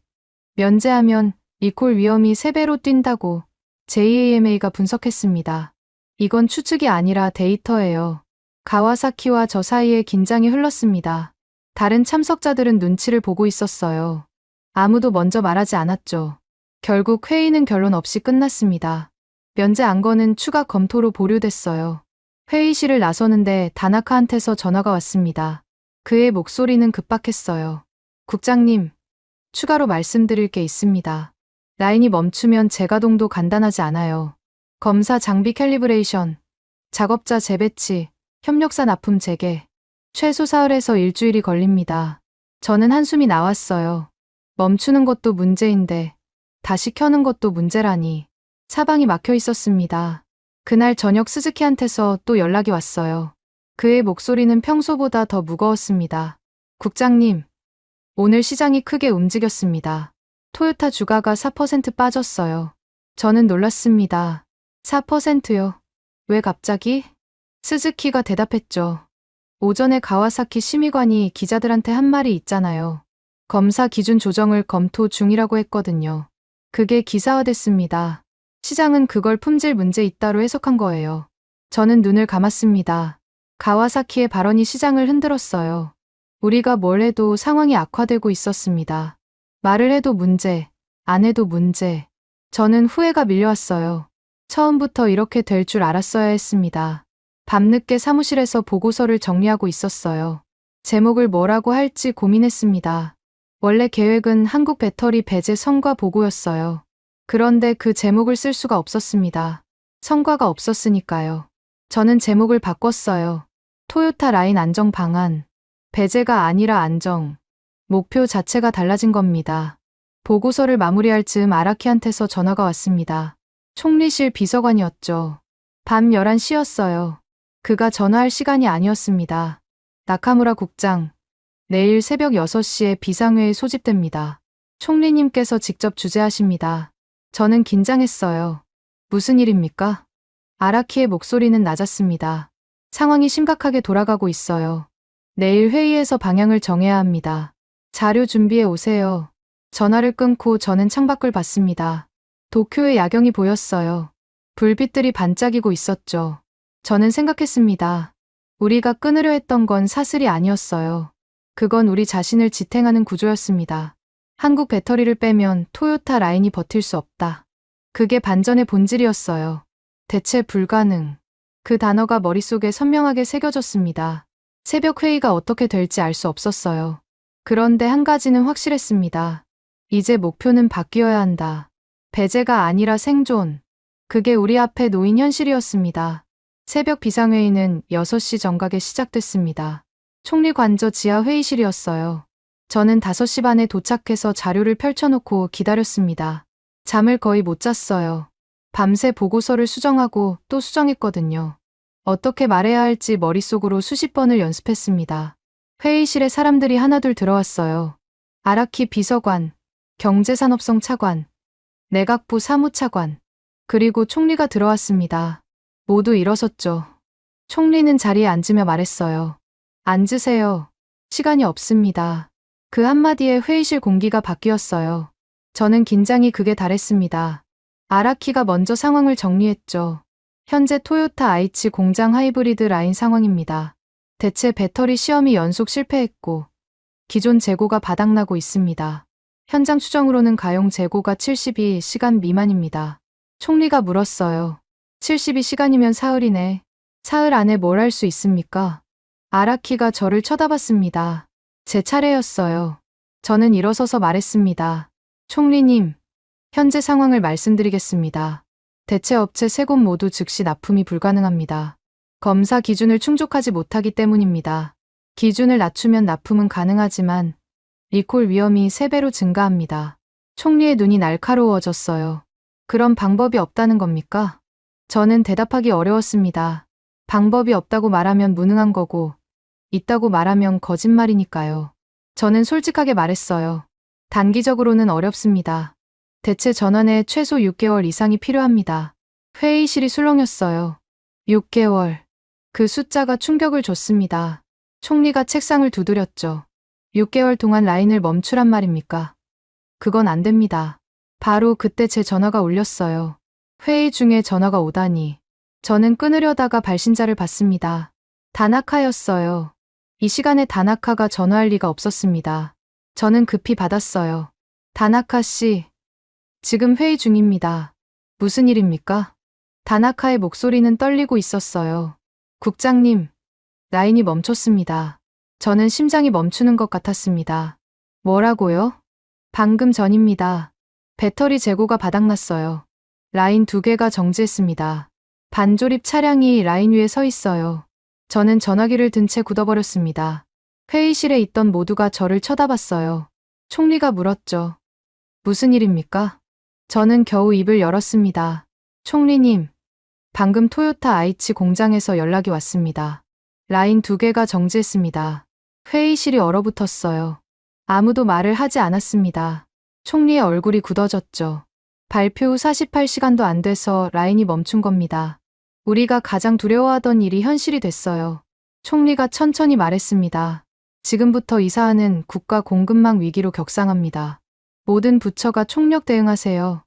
면제하면 리콜 위험이 3배로 뛴다고 JAMA가 분석했습니다. 이건 추측이 아니라 데이터예요. 가와사키와 저 사이에 긴장이 흘렀습니다. 다른 참석자들은 눈치를 보고 있었어요. 아무도 먼저 말하지 않았죠. 결국 회의는 결론 없이 끝났습니다. 면제 안건은 추가 검토로 보류됐어요. 회의실을 나서는데 다나카한테서 전화가 왔습니다. 그의 목소리는 급박했어요. 국장님, 추가로 말씀드릴 게 있습니다. 라인이 멈추면 재가동도 간단하지 않아요. 검사 장비 캘리브레이션, 작업자 재배치, 협력사 납품 재개. 최소 사흘에서 일주일이 걸립니다. 저는 한숨이 나왔어요. 멈추는 것도 문제인데 다시 켜는 것도 문제라니. 사방이 막혀 있었습니다. 그날 저녁 스즈키한테서 또 연락이 왔어요. 그의 목소리는 평소보다 더 무거웠습니다. 국장님, 오늘 시장이 크게 움직였습니다. 토요타 주가가 4% 빠졌어요. 저는 놀랐습니다. 4%요? 왜 갑자기? 스즈키가 대답했죠. 오전에 가와사키 심의관이 기자들한테 한 말이 있잖아요. 검사 기준 조정을 검토 중이라고 했거든요. 그게 기사화됐습니다. 시장은 그걸 품질 문제 있다로 해석한 거예요. 저는 눈을 감았습니다. 가와사키의 발언이 시장을 흔들었어요. 우리가 뭘 해도 상황이 악화되고 있었습니다. 말을 해도 문제, 안 해도 문제. 저는 후회가 밀려왔어요. 처음부터 이렇게 될 줄 알았어야 했습니다. 밤늦게 사무실에서 보고서를 정리하고 있었어요. 제목을 뭐라고 할지 고민했습니다. 원래 계획은 한국 배터리 배제 성과 보고였어요. 그런데 그 제목을 쓸 수가 없었습니다. 성과가 없었으니까요. 저는 제목을 바꿨어요. 토요타 라인 안정 방안. 배제가 아니라 안정. 목표 자체가 달라진 겁니다. 보고서를 마무리할 즈음 아라키한테서 전화가 왔습니다. 총리실 비서관이었죠. 밤 11시였어요. 그가 전화할 시간이 아니었습니다. 나카무라 국장, 내일 새벽 6시에 비상회의 소집됩니다. 총리님께서 직접 주재하십니다. 저는 긴장했어요. 무슨 일입니까? 아라키의 목소리는 낮았습니다. 상황이 심각하게 돌아가고 있어요. 내일 회의에서 방향을 정해야 합니다. 자료 준비해 오세요. 전화를 끊고 저는 창밖을 봤습니다. 도쿄의 야경이 보였어요. 불빛들이 반짝이고 있었죠. 저는 생각했습니다. 우리가 끊으려 했던 건 사슬이 아니었어요. 그건 우리 자신을 지탱하는 구조였습니다. 한국 배터리를 빼면 토요타 라인이 버틸 수 없다. 그게 반전의 본질이었어요. 대체 불가능. 그 단어가 머릿속에 선명하게 새겨졌습니다. 새벽 회의가 어떻게 될지 알 수 없었어요. 그런데 한 가지는 확실했습니다. 이제 목표는 바뀌어야 한다. 배제가 아니라 생존. 그게 우리 앞에 놓인 현실이었습니다. 새벽 비상회의는 6시 정각에 시작됐습니다. 총리 관저 지하 회의실이었어요. 저는 5시 반에 도착해서 자료를 펼쳐놓고 기다렸습니다. 잠을 거의 못 잤어요. 밤새 보고서를 수정하고 또 수정했거든요. 어떻게 말해야 할지 머릿속으로 수십 번을 연습했습니다. 회의실에 사람들이 하나둘 들어왔어요. 아라키 비서관, 경제산업성 차관, 내각부 사무차관, 그리고 총리가 들어왔습니다. 모두 일어섰죠. 총리는 자리에 앉으며 말했어요. 앉으세요. 시간이 없습니다. 그 한마디에 회의실 공기가 바뀌었어요. 저는 긴장이 극에 달했습니다. 아라키가 먼저 상황을 정리했죠. 현재 토요타 아이치 공장 하이브리드 라인 상황입니다. 대체 배터리 시험이 연속 실패했고 기존 재고가 바닥나고 있습니다. 현장 추정으로는 가용 재고가 72시간 미만입니다. 총리가 물었어요. 72시간이면 사흘이네. 사흘 안에 뭘 할 수 있습니까? 아라키가 저를 쳐다봤습니다. 제 차례였어요. 저는 일어서서 말했습니다. 총리님, 현재 상황을 말씀드리겠습니다. 대체 업체 3곳 모두 즉시 납품이 불가능합니다. 검사 기준을 충족하지 못하기 때문입니다. 기준을 낮추면 납품은 가능하지만 리콜 위험이 3배로 증가합니다. 총리의 눈이 날카로워졌어요. 그런 방법이 없다는 겁니까? 저는 대답하기 어려웠습니다. 방법이 없다고 말하면 무능한 거고 있다고 말하면 거짓말이니까요. 저는 솔직하게 말했어요. 단기적으로는 어렵습니다. 대체 전원에 최소 6개월 이상이 필요합니다. 회의실이 술렁였어요. 6개월. 그 숫자가 충격을 줬습니다. 총리가 책상을 두드렸죠. 6개월 동안 라인을 멈추란 말입니까? 그건 안 됩니다. 바로 그때 제 전화가 울렸어요. 회의 중에 전화가 오다니. 저는 끊으려다가 발신자를 받습니다. 다나카였어요. 이 시간에 다나카가 전화할 리가 없었습니다. 저는 급히 받았어요. 다나카 씨, 지금 회의 중입니다. 무슨 일입니까? 다나카의 목소리는 떨리고 있었어요. 국장님, 라인이 멈췄습니다. 저는 심장이 멈추는 것 같았습니다. 뭐라고요? 방금 전입니다. 배터리 재고가 바닥났어요. 라인 2개가 정지했습니다. 반조립 차량이 라인 위에 서 있어요. 저는 전화기를 든 채 굳어버렸습니다. 회의실에 있던 모두가 저를 쳐다봤어요. 총리가 물었죠. 무슨 일입니까? 저는 겨우 입을 열었습니다. 총리님, 방금 토요타 아이치 공장에서 연락이 왔습니다. 라인 2개가 정지했습니다. 회의실이 얼어붙었어요. 아무도 말을 하지 않았습니다. 총리의 얼굴이 굳어졌죠. 발표 후 48시간도 안 돼서 라인이 멈춘 겁니다. 우리가 가장 두려워하던 일이 현실이 됐어요. 총리가 천천히 말했습니다. 지금부터 이 사안은 국가 공급망 위기로 격상합니다. 모든 부처가 총력 대응하세요.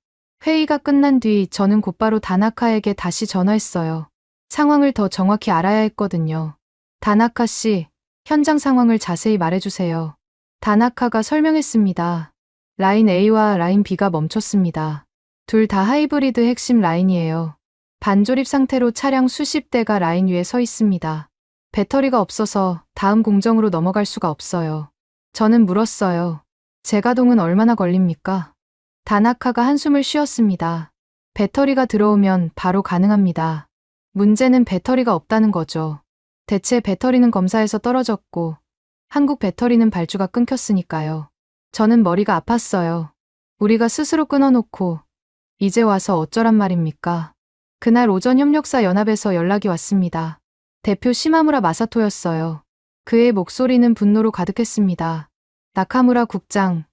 회의가 끝난 뒤 저는 곧바로 다나카에게 다시 전화했어요. 상황을 더 정확히 알아야 했거든요. 다나카 씨, 현장 상황을 자세히 말해주세요. 다나카가 설명했습니다. 라인 A와 라인 B가 멈췄습니다. 둘 다 하이브리드 핵심 라인이에요. 반조립 상태로 차량 수십 대가 라인 위에 서 있습니다. 배터리가 없어서 다음 공정으로 넘어갈 수가 없어요. 저는 물었어요. 재가동은 얼마나 걸립니까? 다나카가 한숨을 쉬었습니다. 배터리가 들어오면 바로 가능합니다. 문제는 배터리가 없다는 거죠. 대체 배터리는 검사에서 떨어졌고 한국 배터리는 발주가 끊겼으니까요. 저는 머리가 아팠어요. 우리가 스스로 끊어놓고 이제 와서 어쩌란 말입니까? 그날 오전 협력사 연합에서 연락이 왔습니다. 대표 시마무라 마사토였어요. 그의 목소리는 분노로 가득했습니다. 나카무라 국장,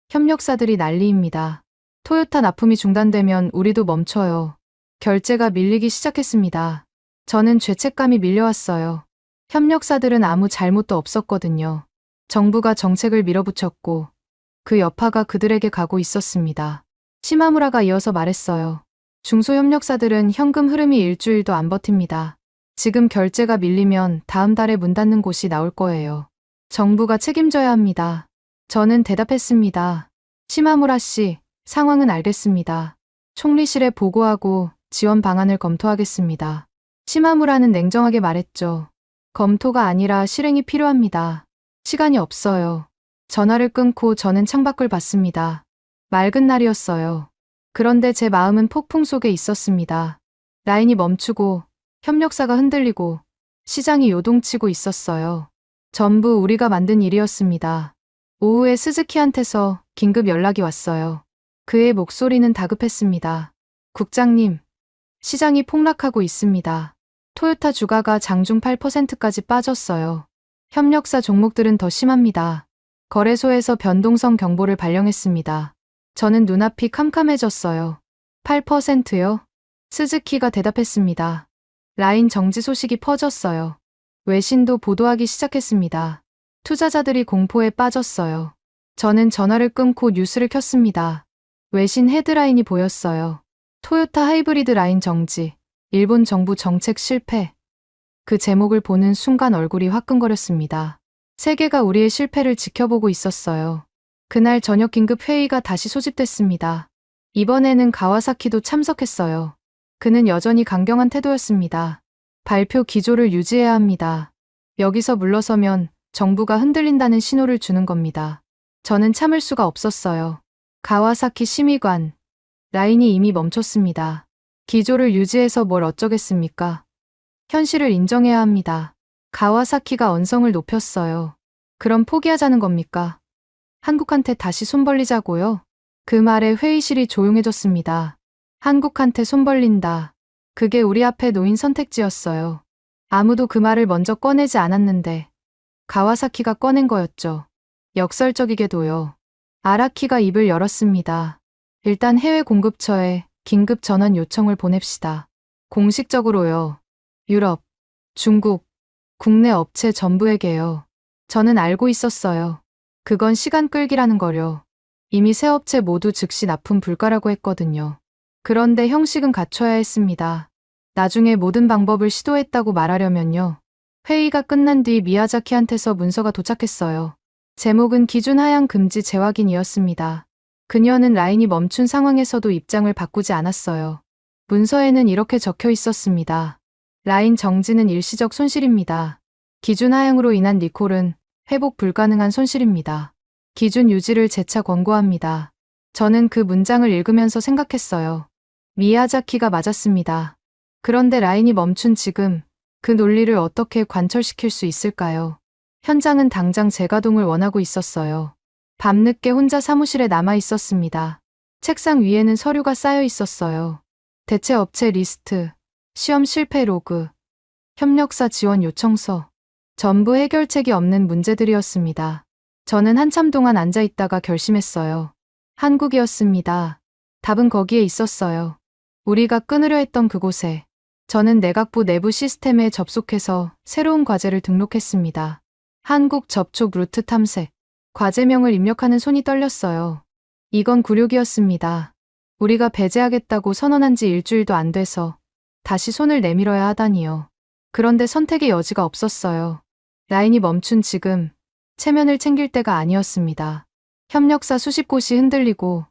협력사들이 난리입니다. 토요타 납품이 중단되면 우리도 멈춰요. 결제가 밀리기 시작했습니다. 저는 죄책감이 밀려왔어요. 협력사들은 아무 잘못도 없었거든요. 정부가 정책을 밀어붙였고 그 여파가 그들에게 가고 있었습니다. 시마무라가 이어서 말했어요. 중소협력사들은 현금 흐름이 일주일도 안 버팁니다. 지금 결제가 밀리면 다음 달에 문 닫는 곳이 나올 거예요. 정부가 책임져야 합니다. 저는 대답했습니다. 시마무라 씨, 상황은 알겠습니다. 총리실에 보고하고 지원 방안을 검토하겠습니다. 시마무라는 냉정하게 말했죠. 검토가 아니라 실행이 필요합니다. 시간이 없어요. 전화를 끊고 저는 창밖을 봤습니다. 맑은 날이었어요. 그런데 제 마음은 폭풍 속에 있었습니다. 라인이 멈추고 협력사가 흔들리고 시장이 요동치고 있었어요. 전부 우리가 만든 일이었습니다. 오후에 스즈키한테서 긴급 연락이 왔어요. 그의 목소리는 다급했습니다. 국장님, 시장이 폭락하고 있습니다. 토요타 주가가 장중 8%까지 빠졌어요. 협력사 종목들은 더 심합니다. 거래소에서 변동성 경보를 발령했습니다. 저는 눈앞이 캄캄해졌어요. 8%요? 스즈키가 대답했습니다. 라인 정지 소식이 퍼졌어요. 외신도 보도하기 시작했습니다. 투자자들이 공포에 빠졌어요. 저는 전화를 끊고 뉴스를 켰습니다. 외신 헤드라인이 보였어요. 토요타 하이브리드 라인 정지, 일본 정부 정책 실패. 그 제목을 보는 순간 얼굴이 화끈거렸습니다. 세계가 우리의 실패를 지켜보고 있었어요. 그날 저녁 긴급 회의가 다시 소집됐습니다. 이번에는 가와사키도 참석했어요. 그는 여전히 강경한 태도였습니다. 발표 기조를 유지해야 합니다. 여기서 물러서면 정부가 흔들린다는 신호를 주는 겁니다. 저는 참을 수가 없었어요. 가와사키 심의관, 라인이 이미 멈췄습니다. 기조를 유지해서 뭘 어쩌겠습니까? 현실을 인정해야 합니다. 가와사키가 언성을 높였어요. 그럼 포기하자는 겁니까? 한국한테 다시 손 벌리자고요? 그 말에 회의실이 조용해졌습니다. 한국한테 손 벌린다. 그게 우리 앞에 놓인 선택지였어요. 아무도 그 말을 먼저 꺼내지 않았는데 가와사키가 꺼낸 거였죠. 역설적이게도요. 아라키가 입을 열었습니다. 일단 해외 공급처에 긴급 전환 요청을 보냅시다. 공식적으로요. 유럽, 중국, 국내 업체 전부에게요. 저는 알고 있었어요. 그건 시간 끌기라는 거려. 이미 새 업체 모두 즉시 납품 불가라고 했거든요. 그런데 형식은 갖춰야 했습니다. 나중에 모든 방법을 시도했다고 말하려면요. 회의가 끝난 뒤 미야자키한테서 문서가 도착했어요. 제목은 기준 하향 금지 재확인이었습니다. 그녀는 라인이 멈춘 상황에서도 입장을 바꾸지 않았어요. 문서에는 이렇게 적혀 있었습니다. 라인 정지는 일시적 손실입니다. 기준 하향으로 인한 리콜은 회복 불가능한 손실입니다. 기준 유지를 재차 권고합니다. 저는 그 문장을 읽으면서 생각했어요. 미야자키가 맞았습니다. 그런데 라인이 멈춘 지금 그 논리를 어떻게 관철시킬 수 있을까요? 현장은 당장 재가동을 원하고 있었어요. 밤늦게 혼자 사무실에 남아 있었습니다. 책상 위에는 서류가 쌓여 있었어요. 대체 업체 리스트, 시험 실패 로그, 협력사 지원 요청서. 전부 해결책이 없는 문제들이었습니다. 저는 한참 동안 앉아 있다가 결심했어요. 한국이었습니다. 답은 거기에 있었어요. 우리가 끊으려 했던 그곳에. 저는 내각부 내부 시스템에 접속해서 새로운 과제를 등록했습니다. 한국 접촉 루트 탐색. 과제명을 입력하는 손이 떨렸어요. 이건 굴욕이었습니다. 우리가 배제하겠다고 선언한 지 일주일도 안 돼서 다시 손을 내밀어야 하다니요. 그런데 선택의 여지가 없었어요. 라인이 멈춘 지금 체면을 챙길 때가 아니었습니다. 협력사 수십 곳이 흔들리고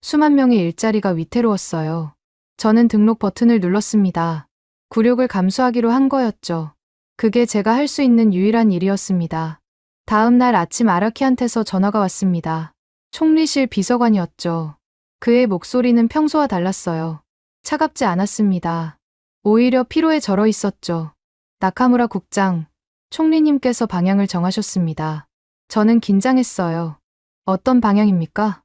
수만 명의 일자리가 위태로웠어요. 저는 등록 버튼을 눌렀습니다. 굴욕을 감수하기로 한 거였죠. 그게 제가 할 수 있는 유일한 일이었습니다. 다음 날 아침 아라키한테서 전화가 왔습니다. 총리실 비서관이었죠. 그의 목소리는 평소와 달랐어요. 차갑지 않았습니다. 오히려 피로에 절어 있었죠. 나카무라 국장, 총리님께서 방향을 정하셨습니다. 저는 긴장했어요. 어떤 방향입니까?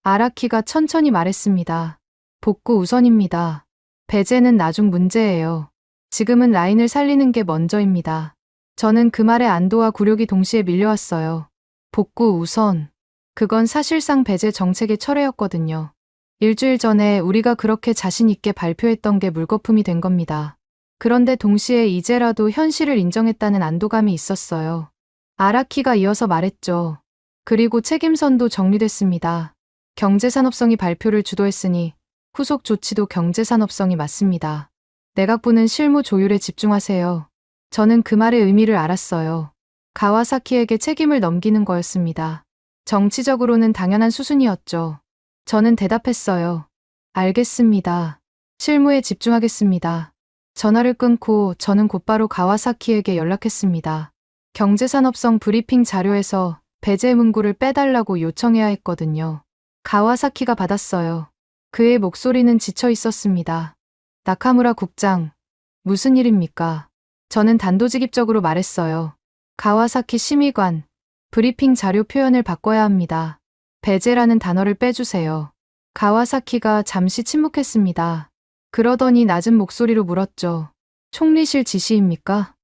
아라키가 천천히 말했습니다. 복구 우선입니다. 배제는 나중 문제예요. 지금은 라인을 살리는 게 먼저입니다. 저는 그 말에 안도와 굴욕이 동시에 밀려왔어요. 복구 우선. 그건 사실상 배제 정책의 철회였거든요. 일주일 전에 우리가 그렇게 자신 있게 발표했던 게 물거품이 된 겁니다. 그런데 동시에 이제라도 현실을 인정했다는 안도감이 있었어요. 아라키가 이어서 말했죠. 그리고 책임선도 정리됐습니다. 경제산업성이 발표를 주도했으니 후속 조치도 경제산업성이 맞습니다. 내각부는 실무 조율에 집중하세요. 저는 그 말의 의미를 알았어요. 가와사키에게 책임을 넘기는 거였습니다. 정치적으로는 당연한 수순이었죠. 저는 대답했어요. 알겠습니다. 실무에 집중하겠습니다. 전화를 끊고 저는 곧바로 가와사키에게 연락했습니다. 경제산업성 브리핑 자료에서 배제 문구를 빼달라고 요청해야 했거든요. 가와사키가 받았어요. 그의 목소리는 지쳐 있었습니다. 나카무라 국장, 무슨 일입니까? 저는 단도직입적으로 말했어요. 가와사키 심의관, 브리핑 자료 표현을 바꿔야 합니다. 배제라는 단어를 빼주세요. 가와사키가 잠시 침묵했습니다. 그러더니 낮은 목소리로 물었죠. 총리실 지시입니까?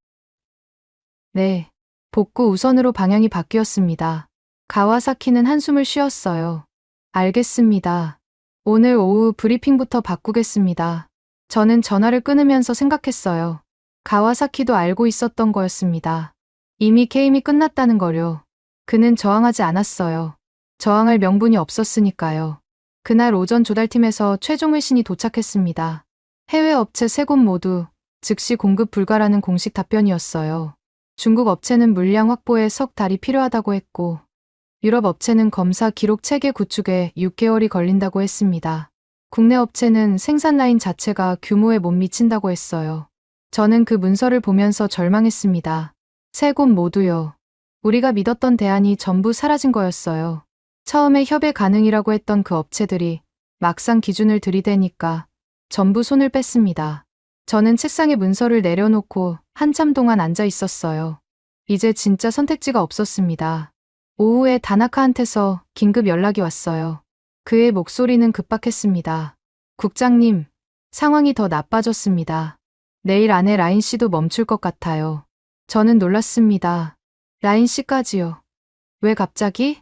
네. 복구 우선으로 방향이 바뀌었습니다. 가와사키는 한숨을 쉬었어요. 알겠습니다. 오늘 오후 브리핑부터 바꾸겠습니다. 저는 전화를 끊으면서 생각했어요. 가와사키도 알고 있었던 거였습니다. 이미 게임이 끝났다는 거요. 그는 저항하지 않았어요. 저항할 명분이 없었으니까요. 그날 오전 조달팀에서 최종 회신이 도착했습니다. 해외 업체 3곳 모두 즉시 공급 불가라는 공식 답변이었어요. 중국 업체는 물량 확보에 석 달이 필요하다고 했고, 유럽 업체는 검사 기록 체계 구축에 6개월이 걸린다고 했습니다. 국내 업체는 생산 라인 자체가 규모에 못 미친다고 했어요. 저는 그 문서를 보면서 절망했습니다. 3곳 모두요. 우리가 믿었던 대안이 전부 사라진 거였어요. 처음에 협의 가능이라고 했던 그 업체들이 막상 기준을 들이대니까 전부 손을 뺐습니다. 저는 책상에 문서를 내려놓고 한참 동안 앉아 있었어요. 이제 진짜 선택지가 없었습니다. 오후에 다나카한테서 긴급 연락이 왔어요. 그의 목소리는 급박했습니다. 국장님, 상황이 더 나빠졌습니다. 내일 안에 라인 씨도 멈출 것 같아요. 저는 놀랐습니다. 라인 씨까지요. 왜 갑자기?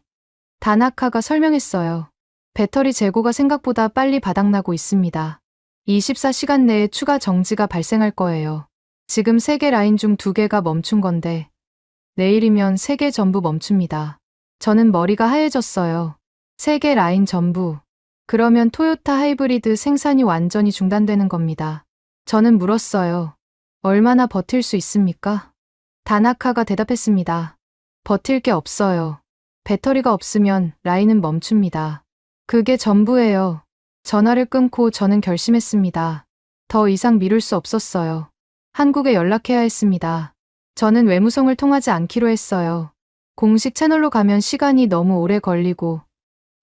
다나카가 설명했어요. 배터리 재고가 생각보다 빨리 바닥나고 있습니다. 24시간 내에 추가 정지가 발생할 거예요. 지금 3개 라인 중 2개가 멈춘 건데 내일이면 3개 전부 멈춥니다. 저는 머리가 하얘졌어요. 3개 라인 전부. 그러면 토요타 하이브리드 생산이 완전히 중단되는 겁니다. 저는 물었어요. 얼마나 버틸 수 있습니까? 다나카가 대답했습니다. 버틸 게 없어요. 배터리가 없으면 라인은 멈춥니다. 그게 전부예요. 전화를 끊고 저는 결심했습니다. 더 이상 미룰 수 없었어요. 한국에 연락해야 했습니다. 저는 외무성을 통하지 않기로 했어요. 공식 채널로 가면 시간이 너무 오래 걸리고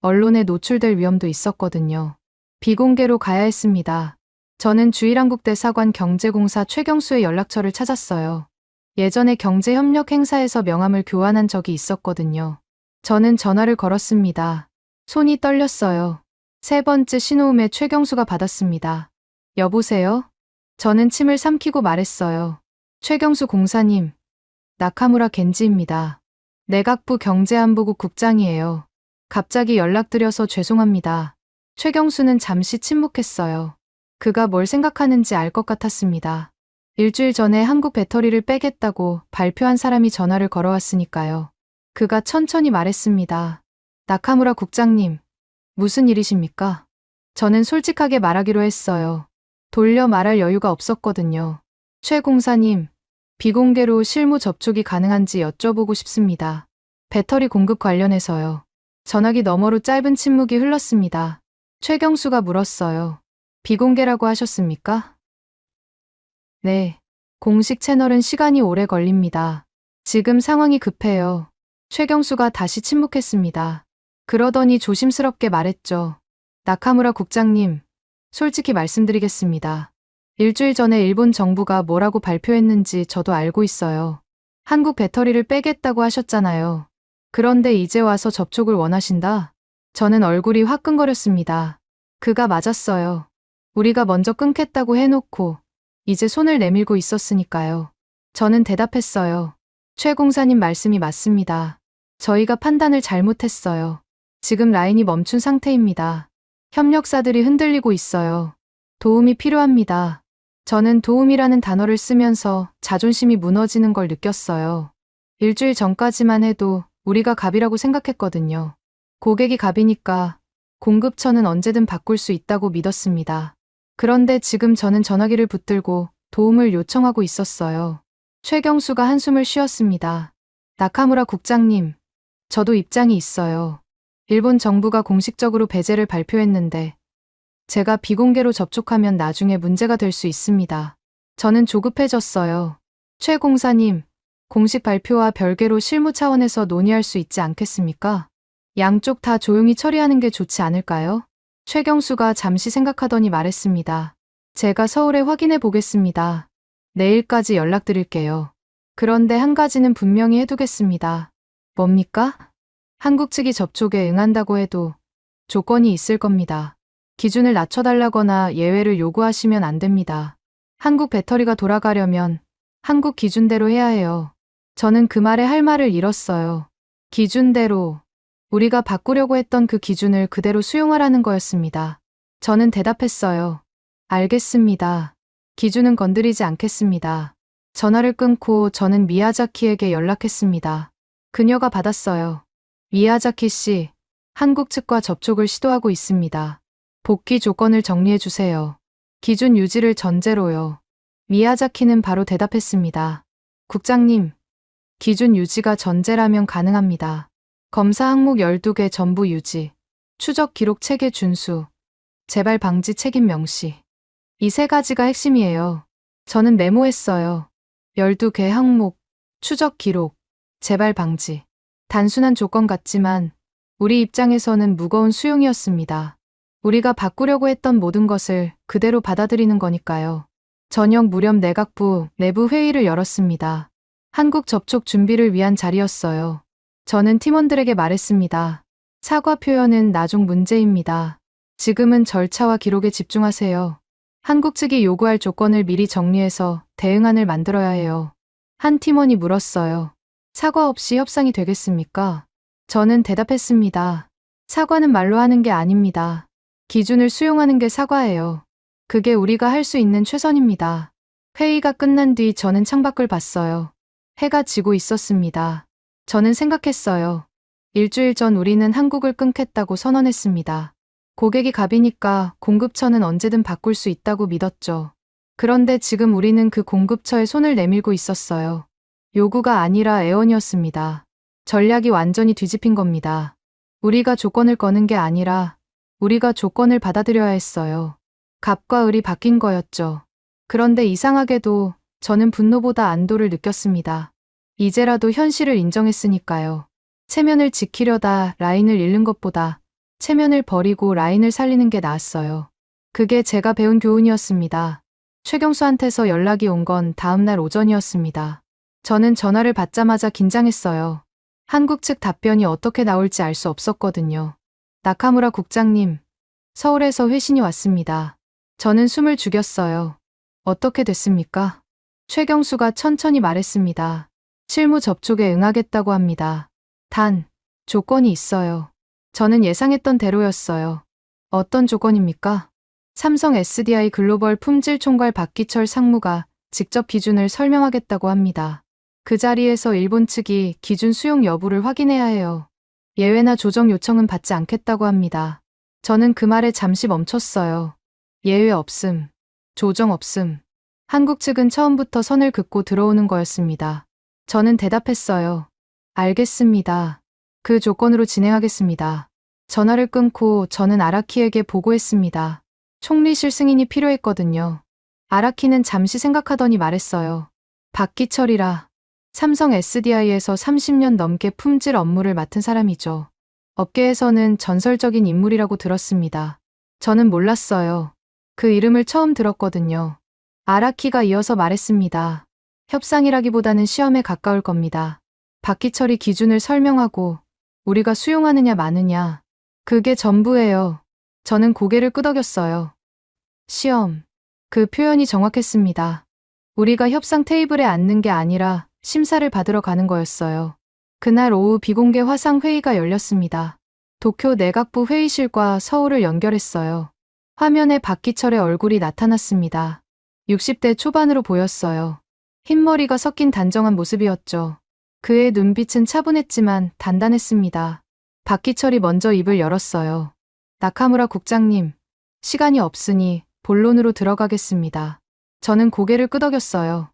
언론에 노출될 위험도 있었거든요. 비공개로 가야 했습니다. 저는 주일한국대사관 경제공사 최경수의 연락처를 찾았어요. 예전에 경제협력 행사에서 명함을 교환한 적이 있었거든요. 저는 전화를 걸었습니다. 손이 떨렸어요. 세 번째 신호음에 최경수가 받았습니다. 여보세요? 저는 침을 삼키고 말했어요. 최경수 공사님, 나카무라 겐지입니다. 내각부 경제안보국 국장이에요. 갑자기 연락드려서 죄송합니다. 최경수는 잠시 침묵했어요. 그가 뭘 생각하는지 알 것 같았습니다. 일주일 전에 한국 배터리를 빼겠다고 발표한 사람이 전화를 걸어왔으니까요. 그가 천천히 말했습니다. 나카무라 국장님, 무슨 일이십니까? 저는 솔직하게 말하기로 했어요. 돌려 말할 여유가 없었거든요. 최 공사님, 비공개로 실무 접촉이 가능한지 여쭤보고 싶습니다. 배터리 공급 관련해서요. 전화기 너머로 짧은 침묵이 흘렀습니다. 최경수가 물었어요. 비공개라고 하셨습니까? 네. 공식 채널은 시간이 오래 걸립니다. 지금 상황이 급해요. 최경수가 다시 침묵했습니다. 그러더니 조심스럽게 말했죠. 나카무라 국장님, 솔직히 말씀드리겠습니다. 일주일 전에 일본 정부가 뭐라고 발표했는지 저도 알고 있어요. 한국 배터리를 빼겠다고 하셨잖아요. 그런데 이제 와서 접촉을 원하신다? 저는 얼굴이 화끈거렸습니다. 그가 맞았어요. 우리가 먼저 끊겠다고 해놓고 이제 손을 내밀고 있었으니까요. 저는 대답했어요. 최 공사님 말씀이 맞습니다. 저희가 판단을 잘못했어요. 지금 라인이 멈춘 상태입니다. 협력사들이 흔들리고 있어요. 도움이 필요합니다. 저는 도움이라는 단어를 쓰면서 자존심이 무너지는 걸 느꼈어요. 일주일 전까지만 해도 우리가 갑이라고 생각했거든요. 고객이 갑이니까 공급처는 언제든 바꿀 수 있다고 믿었습니다. 그런데 지금 저는 전화기를 붙들고 도움을 요청하고 있었어요. 최경수가 한숨을 쉬었습니다. 나카무라 국장님, 저도 입장이 있어요. 일본 정부가 공식적으로 배제를 발표했는데 제가 비공개로 접촉하면 나중에 문제가 될 수 있습니다. 저는 조급해졌어요. 최 공사님, 공식 발표와 별개로 실무 차원에서 논의할 수 있지 않겠습니까? 양쪽 다 조용히 처리하는 게 좋지 않을까요? 최경수가 잠시 생각하더니 말했습니다. 제가 서울에 확인해 보겠습니다. 내일까지 연락드릴게요. 그런데 한 가지는 분명히 해두겠습니다. 뭡니까? 한국 측이 접촉에 응한다고 해도 조건이 있을 겁니다. 기준을 낮춰달라거나 예외를 요구하시면 안 됩니다. 한국 배터리가 돌아가려면 한국 기준대로 해야 해요. 저는 그 말에 할 말을 잃었어요. 기준대로. 우리가 바꾸려고 했던 그 기준을 그대로 수용하라는 거였습니다. 저는 대답했어요. 알겠습니다. 기준은 건드리지 않겠습니다. 전화를 끊고 저는 미야자키에게 연락했습니다. 그녀가 받았어요. 미야자키 씨, 한국 측과 접촉을 시도하고 있습니다. 복귀 조건을 정리해 주세요. 기준 유지를 전제로요. 미야자키는 바로 대답했습니다. 국장님, 기준 유지가 전제라면 가능합니다. 검사 항목 12개 전부 유지, 추적 기록 체계 준수, 재발 방지 책임 명시. 이 세 가지가 핵심이에요. 저는 메모했어요. 12개 항목, 추적 기록, 재발 방지. 단순한 조건 같지만 우리 입장에서는 무거운 수용이었습니다. 우리가 바꾸려고 했던 모든 것을 그대로 받아들이는 거니까요. 저녁 무렵 내각부 내부 회의를 열었습니다. 한국 접촉 준비를 위한 자리였어요. 저는 팀원들에게 말했습니다. 사과 표현은 나중 문제입니다. 지금은 절차와 기록에 집중하세요. 한국 측이 요구할 조건을 미리 정리해서 대응안을 만들어야 해요. 한 팀원이 물었어요. 사과 없이 협상이 되겠습니까? 저는 대답했습니다. 사과는 말로 하는 게 아닙니다. 기준을 수용하는 게 사과예요. 그게 우리가 할 수 있는 최선입니다. 회의가 끝난 뒤 저는 창밖을 봤어요. 해가 지고 있었습니다. 저는 생각했어요. 일주일 전 우리는 한국을 끊겠다고 선언했습니다. 고객이 갑이니까 공급처는 언제든 바꿀 수 있다고 믿었죠. 그런데 지금 우리는 그 공급처에 손을 내밀고 있었어요. 요구가 아니라 애원이었습니다. 전략이 완전히 뒤집힌 겁니다. 우리가 조건을 거는 게 아니라 우리가 조건을 받아들여야 했어요. 갑과 을이 바뀐 거였죠. 그런데 이상하게도 저는 분노보다 안도를 느꼈습니다. 이제라도 현실을 인정했으니까요. 체면을 지키려다 라인을 잃는 것보다 체면을 버리고 라인을 살리는 게 나았어요. 그게 제가 배운 교훈이었습니다. 최경수한테서 연락이 온 건 다음 날 오전이었습니다. 저는 전화를 받자마자 긴장했어요. 한국 측 답변이 어떻게 나올지 알 수 없었거든요. 나카무라 국장님, 서울에서 회신이 왔습니다. 저는 숨을 죽였어요. 어떻게 됐습니까? 최경수가 천천히 말했습니다. 실무 접촉에 응하겠다고 합니다. 단, 조건이 있어요. 저는 예상했던 대로였어요. 어떤 조건입니까? 삼성 SDI 글로벌 품질 총괄 박기철 상무가 직접 기준을 설명하겠다고 합니다. 그 자리에서 일본 측이 기준 수용 여부를 확인해야 해요. 예외나 조정 요청은 받지 않겠다고 합니다. 저는 그 말에 잠시 멈췄어요. 예외 없음, 조정 없음. 한국 측은 처음부터 선을 긋고 들어오는 거였습니다. 저는 대답했어요. 알겠습니다. 그 조건으로 진행하겠습니다. 전화를 끊고 저는 아라키에게 보고했습니다. 총리실 승인이 필요했거든요. 아라키는 잠시 생각하더니 말했어요. 박기철이라 삼성 SDI에서 30년 넘게 품질 업무를 맡은 사람이죠. 업계에서는 전설적인 인물이라고 들었습니다. 저는 몰랐어요. 그 이름을 처음 들었거든요. 아라키가 이어서 말했습니다. 협상이라기보다는 시험에 가까울 겁니다. 박기철이 기준을 설명하고 우리가 수용하느냐 마느냐. 그게 전부예요. 저는 고개를 끄덕였어요. 시험. 그 표현이 정확했습니다. 우리가 협상 테이블에 앉는 게 아니라 심사를 받으러 가는 거였어요. 그날 오후 비공개 화상 회의가 열렸습니다. 도쿄 내각부 회의실과 서울을 연결했어요. 화면에 박기철의 얼굴이 나타났습니다. 60대 초반으로 보였어요. 흰머리가 섞인 단정한 모습이었죠. 그의 눈빛은 차분했지만 단단했습니다. 박기철이 먼저 입을 열었어요. 나카무라 국장님, 시간이 없으니 본론으로 들어가겠습니다. 저는 고개를 끄덕였어요.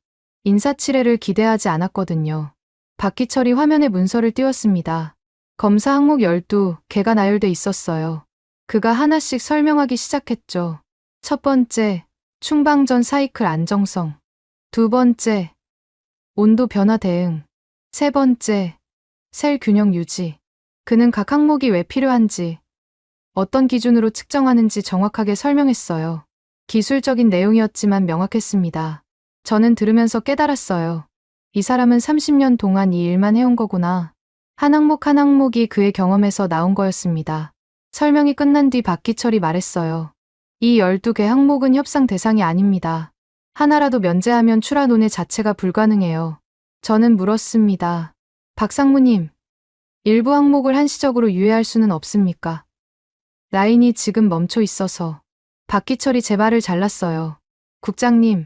인사치레를 기대하지 않았거든요. 박기철이 화면에 문서를 띄웠습니다. 검사 항목 12개가 나열돼 있었어요. 그가 하나씩 설명하기 시작했죠. 첫 번째, 충방전 사이클 안정성. 두 번째, 온도 변화 대응. 세 번째, 셀 균형 유지. 그는 각 항목이 왜 필요한지, 어떤 기준으로 측정하는지 정확하게 설명했어요. 기술적인 내용이었지만 명확했습니다. 저는 들으면서 깨달았어요. 이 사람은 30년 동안 이 일만 해온 거구나. 한 항목 한 항목이 그의 경험에서 나온 거였습니다. 설명이 끝난 뒤 박기철이 말했어요. 이 12개 항목은 협상 대상이 아닙니다. 하나라도 면제하면 출하 논의 자체가 불가능해요. 저는 물었습니다. 박 상무님, 일부 항목을 한시적으로 유예할 수는 없습니까? 라인이 지금 멈춰 있어서. 박기철이 제 말을 잘랐어요. 국장님,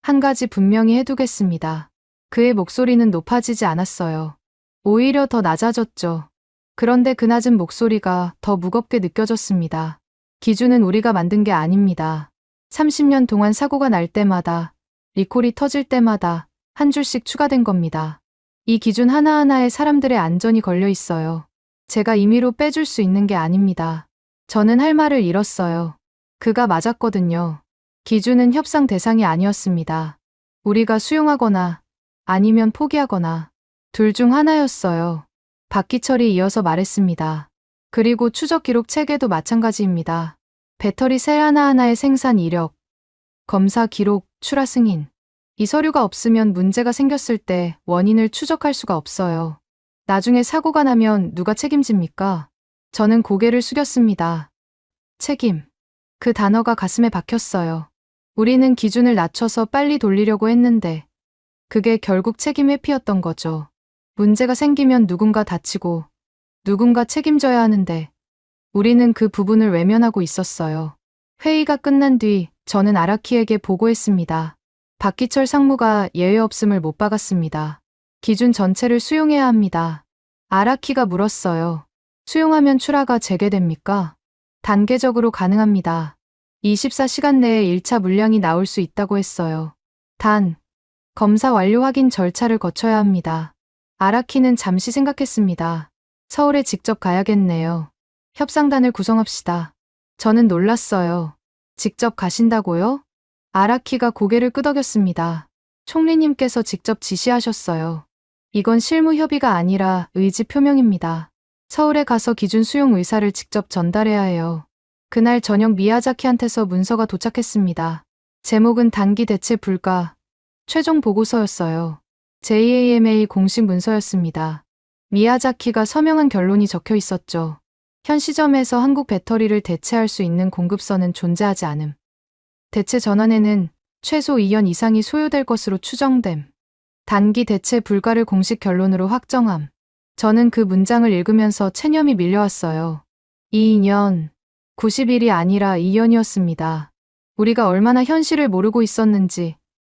한 가지 분명히 해두겠습니다. 그의 목소리는 높아지지 않았어요. 오히려 더 낮아졌죠. 그런데 그 낮은 목소리가 더 무겁게 느껴졌습니다. 기준은 우리가 만든 게 아닙니다. 30년 동안 사고가 날 때마다, 리콜이 터질 때마다 한 줄씩 추가된 겁니다. 이 기준 하나하나에 사람들의 안전이 걸려 있어요. 제가 임의로 빼줄 수 있는 게 아닙니다. 저는 할 말을 잃었어요. 그가 맞았거든요. 기준은 협상 대상이 아니었습니다. 우리가 수용하거나 아니면 포기하거나 둘 중 하나였어요. 박기철이 이어서 말했습니다. 그리고 추적 기록 체계도 마찬가지입니다. 배터리 셀 하나하나의 생산 이력, 검사 기록, 출하 승인. 이 서류가 없으면 문제가 생겼을 때 원인을 추적할 수가 없어요. 나중에 사고가 나면 누가 책임집니까? 저는 고개를 숙였습니다. 책임. 그 단어가 가슴에 박혔어요. 우리는 기준을 낮춰서 빨리 돌리려고 했는데 그게 결국 책임 회피였던 거죠. 문제가 생기면 누군가 다치고 누군가 책임져야 하는데 우리는 그 부분을 외면하고 있었어요. 회의가 끝난 뒤 저는 아라키에게 보고했습니다. 박기철 상무가 예외 없음을 못 박았습니다. 기준 전체를 수용해야 합니다. 아라키가 물었어요. 수용하면 출하가 재개됩니까? 단계적으로 가능합니다. 24시간 내에 1차 물량이 나올 수 있다고 했어요. 단, 검사 완료 확인 절차를 거쳐야 합니다. 아라키는 잠시 생각했습니다. 서울에 직접 가야겠네요. 협상단을 구성합시다. 저는 놀랐어요. 직접 가신다고요? 아라키가 고개를 끄덕였습니다. 총리님께서 직접 지시하셨어요. 이건 실무 협의가 아니라 의지 표명입니다. 서울에 가서 기준 수용 의사를 직접 전달해야 해요. 그날 저녁 미야자키한테서 문서가 도착했습니다. 제목은 단기 대체 불가, 최종 보고서였어요. JAMA 공식 문서였습니다. 미야자키가 서명한 결론이 적혀 있었죠. 현 시점에서 한국 배터리를 대체할 수 있는 공급선은 존재하지 않음. 대체 전환에는 최소 2년 이상이 소요될 것으로 추정됨. 단기 대체 불가를 공식 결론으로 확정함. 저는 그 문장을 읽으면서 체념이 밀려왔어요. 2년, 90일이 아니라 2년이었습니다. 우리가 얼마나 현실을 모르고 있었는지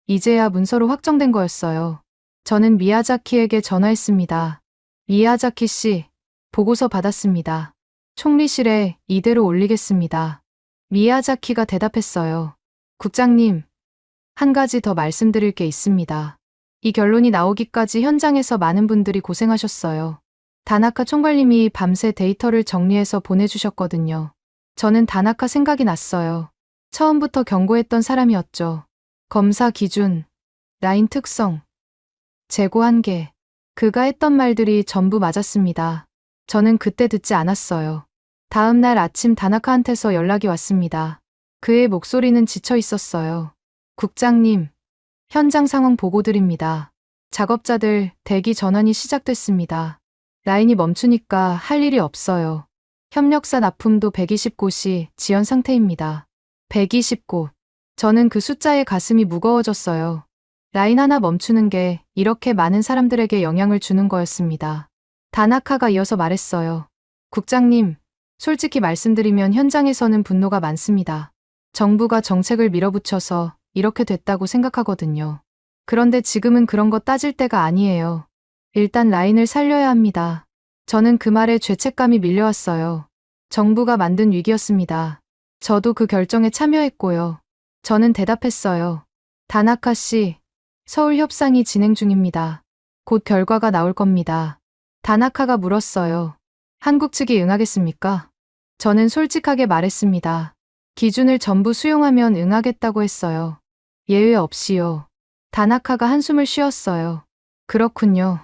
이제야 문서로 확정된 거였어요. 저는 미야자키에게 전화했습니다. 미야자키 씨, 보고서 받았습니다. 총리실에 이대로 올리겠습니다. 미야자키가 대답했어요. 국장님, 한 가지 더 말씀드릴 게 있습니다. 이 결론이 나오기까지 현장에서 많은 분들이 고생하셨어요. 다나카 총괄님이 밤새 데이터를 정리해서 보내주셨거든요. 저는 다나카 생각이 났어요. 처음부터 경고했던 사람이었죠. 검사 기준, 라인 특성, 재고 한계. 그가 했던 말들이 전부 맞았습니다. 저는 그때 듣지 않았어요. 다음 날 아침 다나카한테서 연락이 왔습니다. 그의 목소리는 지쳐 있었어요. 국장님, 현장 상황 보고 드립니다. 작업자들 대기 전환이 시작됐습니다. 라인이 멈추니까 할 일이 없어요. 협력사 납품도 120곳이 지연 상태입니다. 120곳. 저는 그 숫자에 가슴이 무거워졌어요. 라인 하나 멈추는 게 이렇게 많은 사람들에게 영향을 주는 거였습니다. 다나카가 이어서 말했어요. 국장님, 솔직히 말씀드리면 현장에서는 분노가 많습니다. 정부가 정책을 밀어붙여서 이렇게 됐다고 생각하거든요. 그런데 지금은 그런 거 따질 때가 아니에요. 일단 라인을 살려야 합니다. 저는 그 말에 죄책감이 밀려왔어요. 정부가 만든 위기였습니다. 저도 그 결정에 참여했고요. 저는 대답했어요. 다나카 씨, 서울 협상이 진행 중입니다. 곧 결과가 나올 겁니다. 다나카가 물었어요. 한국 측이 응하겠습니까? 저는 솔직하게 말했습니다. 기준을 전부 수용하면 응하겠다고 했어요. 예외 없이요. 다나카가 한숨을 쉬었어요. 그렇군요.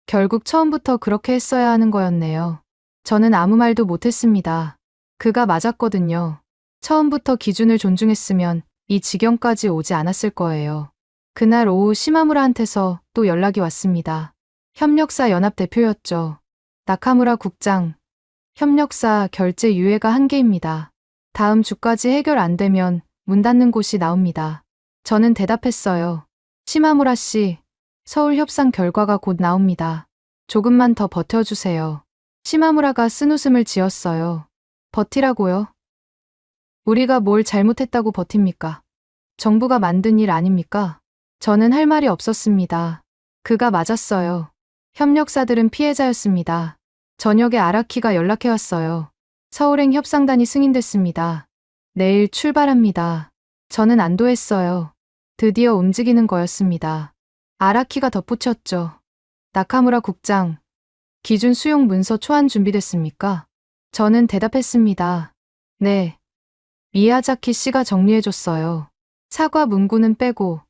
결국 처음부터 그렇게 했어야 하는 거였네요. 저는 아무 말도 못했습니다. 그가 맞았거든요. 처음부터 기준을 존중했으면 이 지경까지 오지 않았을 거예요. 그날 오후 시마무라한테서 또 연락이 왔습니다. 협력사 연합 대표였죠. 나카무라 국장. 협력사 결제 유예가 한계입니다. 다음 주까지 해결 안 되면 문 닫는 곳이 나옵니다. 저는 대답했어요. 시마무라 씨, 서울 협상 결과가 곧 나옵니다. 조금만 더 버텨주세요. 시마무라가 쓴웃음을 지었어요. 버티라고요? 우리가 뭘 잘못했다고 버팁니까? 정부가 만든 일 아닙니까? 저는 할 말이 없었습니다. 그가 맞았어요. 협력사들은 피해자였습니다. 저녁에 아라키가 연락해왔어요. 서울행 협상단이 승인됐습니다. 내일 출발합니다. 저는 안도했어요. 드디어 움직이는 거였습니다. 아라키가 덧붙였죠. 나카무라 국장, 기준 수용 문서 초안 준비됐습니까? 저는 대답했습니다. 네. 미야자키 씨가 정리해줬어요. 사과 문구는 빼고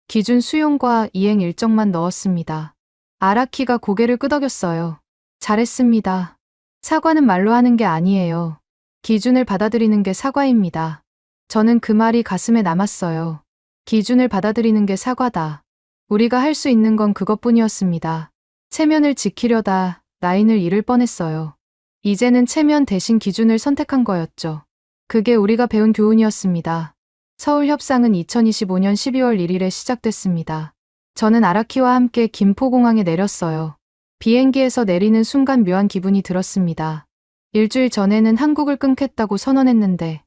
기준 수용과 이행 일정만 넣었습니다. 아라키가 고개를 끄덕였어요. 잘했습니다. 사과는 말로 하는 게 아니에요. 기준을 받아들이는 게 사과입니다. 저는 그 말이 가슴에 남았어요. 기준을 받아들이는 게 사과다. 우리가 할 수 있는 건 그것뿐이었습니다. 체면을 지키려다 라인을 잃을 뻔했어요. 이제는 체면 대신 기준을 선택한 거였죠. 그게 우리가 배운 교훈이었습니다. 서울 협상은 2025년 12월 1일에 시작됐습니다. 저는 아라키와 함께 김포공항에 내렸어요. 비행기에서 내리는 순간 묘한 기분이 들었습니다. 일주일 전에는 한국을 끊겠다고 선언했는데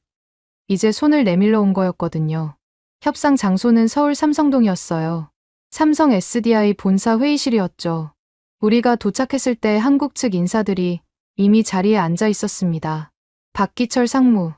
이제 손을 내밀러 온 거였거든요. 협상 장소는 서울 삼성동이었어요. 삼성 SDI 본사 회의실이었죠. 우리가 도착했을 때 한국 측 인사들이 이미 자리에 앉아 있었습니다. 박기철 상무,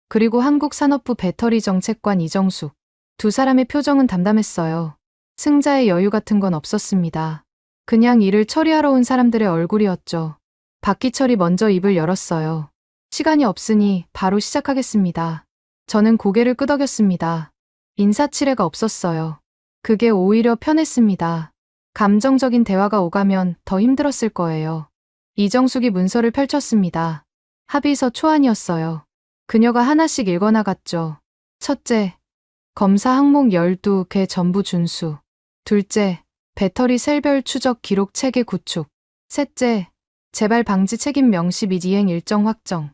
그리고 한국산업부 배터리 정책관 이정숙. 두 사람의 표정은 담담했어요. 승자의 여유 같은 건 없었습니다. 그냥 일을 처리하러 온 사람들의 얼굴이었죠. 박기철이 먼저 입을 열었어요. 시간이 없으니 바로 시작하겠습니다. 저는 고개를 끄덕였습니다. 인사치레가 없었어요. 그게 오히려 편했습니다. 감정적인 대화가 오가면 더 힘들었을 거예요. 이정숙이 문서를 펼쳤습니다. 합의서 초안이었어요. 그녀가 하나씩 읽어나갔죠. 첫째, 검사 항목 12개 전부 준수. 둘째, 배터리 셀별 추적 기록 체계 구축. 셋째, 재발 방지 책임 명시 및 이행 일정 확정.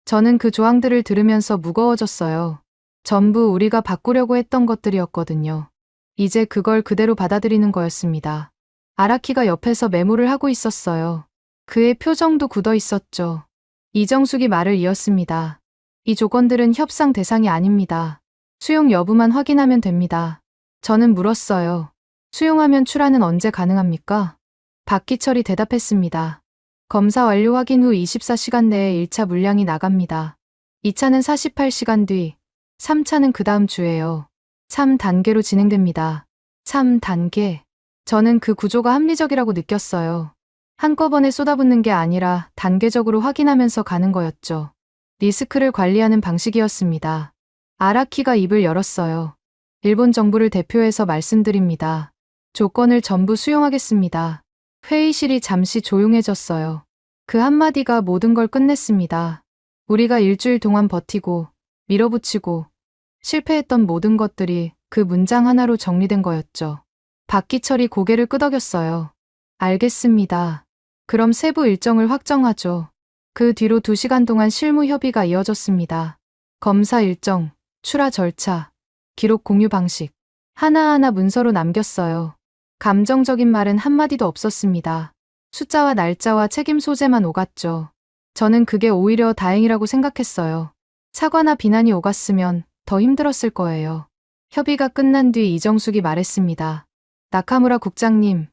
저는 그 조항들을 들으면서 무거워졌어요. 전부 우리가 바꾸려고 했던 것들이었거든요. 이제 그걸 그대로 받아들이는 거였습니다. 아라키가 옆에서 메모를 하고 있었어요. 그의 표정도 굳어 있었죠. 이정숙이 말을 이었습니다. 이 조건들은 협상 대상이 아닙니다. 수용 여부만 확인하면 됩니다. 저는 물었어요. 수용하면 출하는 언제 가능합니까? 박기철이 대답했습니다. 검사 완료 확인 후 24시간 내에 1차 물량이 나갑니다. 2차는 48시간 뒤, 3차는 그 다음 주에요. 3단계로 진행됩니다. 3단계. 저는 그 구조가 합리적이라고 느꼈어요. 한꺼번에 쏟아붓는 게 아니라 단계적으로 확인하면서 가는 거였죠. 리스크를 관리하는 방식이었습니다. 아라키가 입을 열었어요. 일본 정부를 대표해서 말씀드립니다. 조건을 전부 수용하겠습니다. 회의실이 잠시 조용해졌어요. 그 한마디가 모든 걸 끝냈습니다. 우리가 일주일 동안 버티고 밀어붙이고 실패했던 모든 것들이 그 문장 하나로 정리된 거였죠. 박기철이 고개를 끄덕였어요. 알겠습니다. 그럼 세부 일정을 확정하죠. 그 뒤로 2시간 동안 실무 협의가 이어졌습니다. 검사 일정, 출하 절차, 기록 공유 방식, 하나하나 문서로 남겼어요. 감정적인 말은 한마디도 없었습니다. 숫자와 날짜와 책임 소재만 오갔죠. 저는 그게 오히려 다행이라고 생각했어요. 사과나 비난이 오갔으면 더 힘들었을 거예요. 협의가 끝난 뒤 이정숙이 말했습니다. 나카무라 국장님,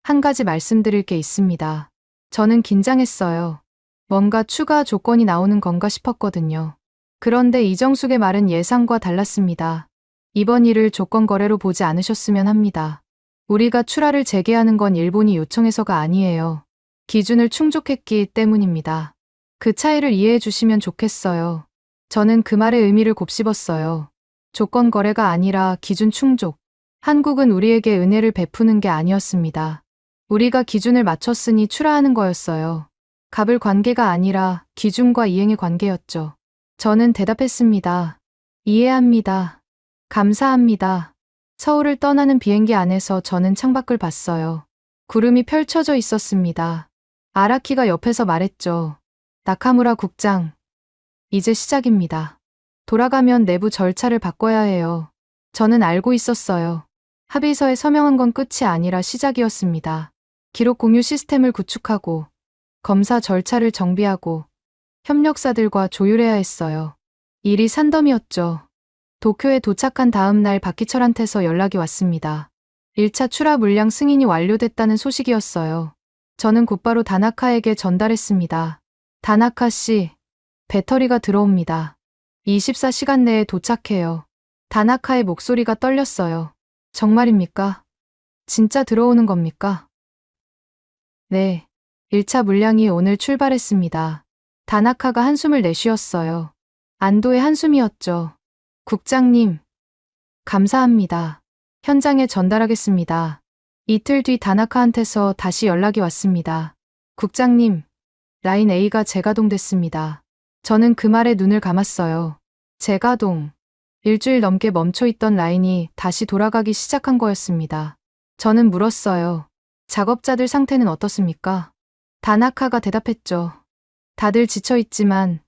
한 가지 말씀드릴 게 있습니다. 저는 긴장했어요. 뭔가 추가 조건이 나오는 건가 싶었거든요. 그런데 이정숙의 말은 예상과 달랐습니다. 이번 일을 조건 거래로 보지 않으셨으면 합니다. 우리가 출하를 재개하는 건 일본이 요청해서가 아니에요. 기준을 충족했기 때문입니다. 그 차이를 이해해 주시면 좋겠어요. 저는 그 말의 의미를 곱씹었어요. 조건 거래가 아니라 기준 충족. 한국은 우리에게 은혜를 베푸는 게 아니었습니다. 우리가 기준을 맞췄으니 출하하는 거였어요. 갑을 관계가 아니라 기준과 이행의 관계였죠. 저는 대답했습니다. 이해합니다. 감사합니다. 서울을 떠나는 비행기 안에서 저는 창밖을 봤어요. 구름이 펼쳐져 있었습니다. 아라키가 옆에서 말했죠. 나카무라 국장, 이제 시작입니다. 돌아가면 내부 절차를 바꿔야 해요. 저는 알고 있었어요. 합의서에 서명한 건 끝이 아니라 시작이었습니다. 기록 공유 시스템을 구축하고 검사 절차를 정비하고 협력사들과 조율해야 했어요. 일이 산더미였죠. 도쿄에 도착한 다음 날 박기철한테서 연락이 왔습니다. 1차 출하 물량 승인이 완료됐다는 소식이었어요. 저는 곧바로 다나카에게 전달했습니다. 다나카 씨, 배터리가 들어옵니다. 24시간 내에 도착해요. 다나카의 목소리가 떨렸어요. 정말입니까? 진짜 들어오는 겁니까? 네. 1차 물량이 오늘 출발했습니다. 다나카가 한숨을 내쉬었어요. 안도의 한숨이었죠. 국장님, 감사합니다. 현장에 전달하겠습니다. 이틀 뒤 다나카한테서 다시 연락이 왔습니다. 국장님, 라인 A가 재가동됐습니다. 저는 그 말에 눈을 감았어요. 재가동. 일주일 넘게 멈춰있던 라인이 다시 돌아가기 시작한 거였습니다. 저는 물었어요. 작업자들 상태는 어떻습니까? 다나카가 대답했죠. 다들 지쳐있지만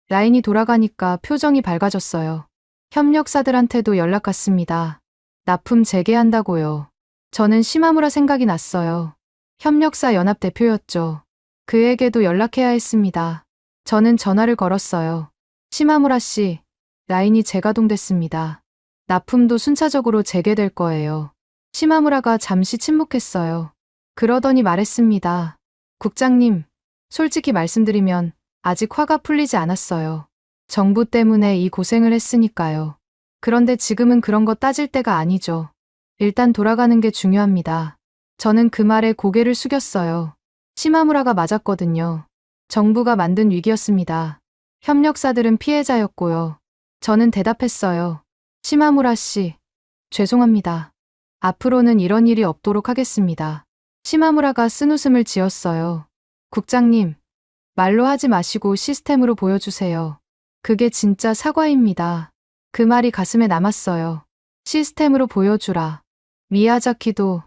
라인이 돌아가니까 표정이 밝아졌어요. 협력사들한테도 연락 왔습니다. 납품 재개한다고요. 저는 시마무라 생각이 났어요. 협력사 연합 대표였죠. 그에게도 연락해야 했습니다. 저는 전화를 걸었어요. 시마무라 씨, 라인이 재가동됐습니다. 납품도 순차적으로 재개될 거예요. 시마무라가 잠시 침묵했어요. 그러더니 말했습니다. 국장님, 솔직히 말씀드리면 아직 화가 풀리지 않았어요. 정부 때문에 이 고생을 했으니까요. 그런데 지금은 그런 거 따질 때가 아니죠. 일단 돌아가는 게 중요합니다. 저는 그 말에 고개를 숙였어요. 시마무라가 맞았거든요. 정부가 만든 위기였습니다. 협력사들은 피해자였고요. 저는 대답했어요. 시마무라 씨, 죄송합니다. 앞으로는 이런 일이 없도록 하겠습니다. 시마무라가 쓴웃음을 지었어요. 국장님, 말로 하지 마시고 시스템으로 보여주세요. 그게 진짜 사과입니다. 그 말이 가슴에 남았어요. 시스템으로 보여주라. 미야자키도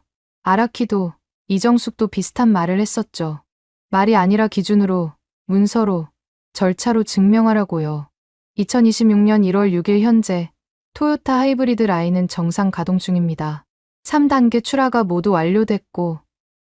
아라키도, 이정숙도 비슷한 말을 했었죠. 말이 아니라 기준으로, 문서로, 절차로 증명하라고요. 2026년 1월 6일 현재 토요타 하이브리드 라인은 정상 가동 중입니다. 3단계 출하가 모두 완료됐고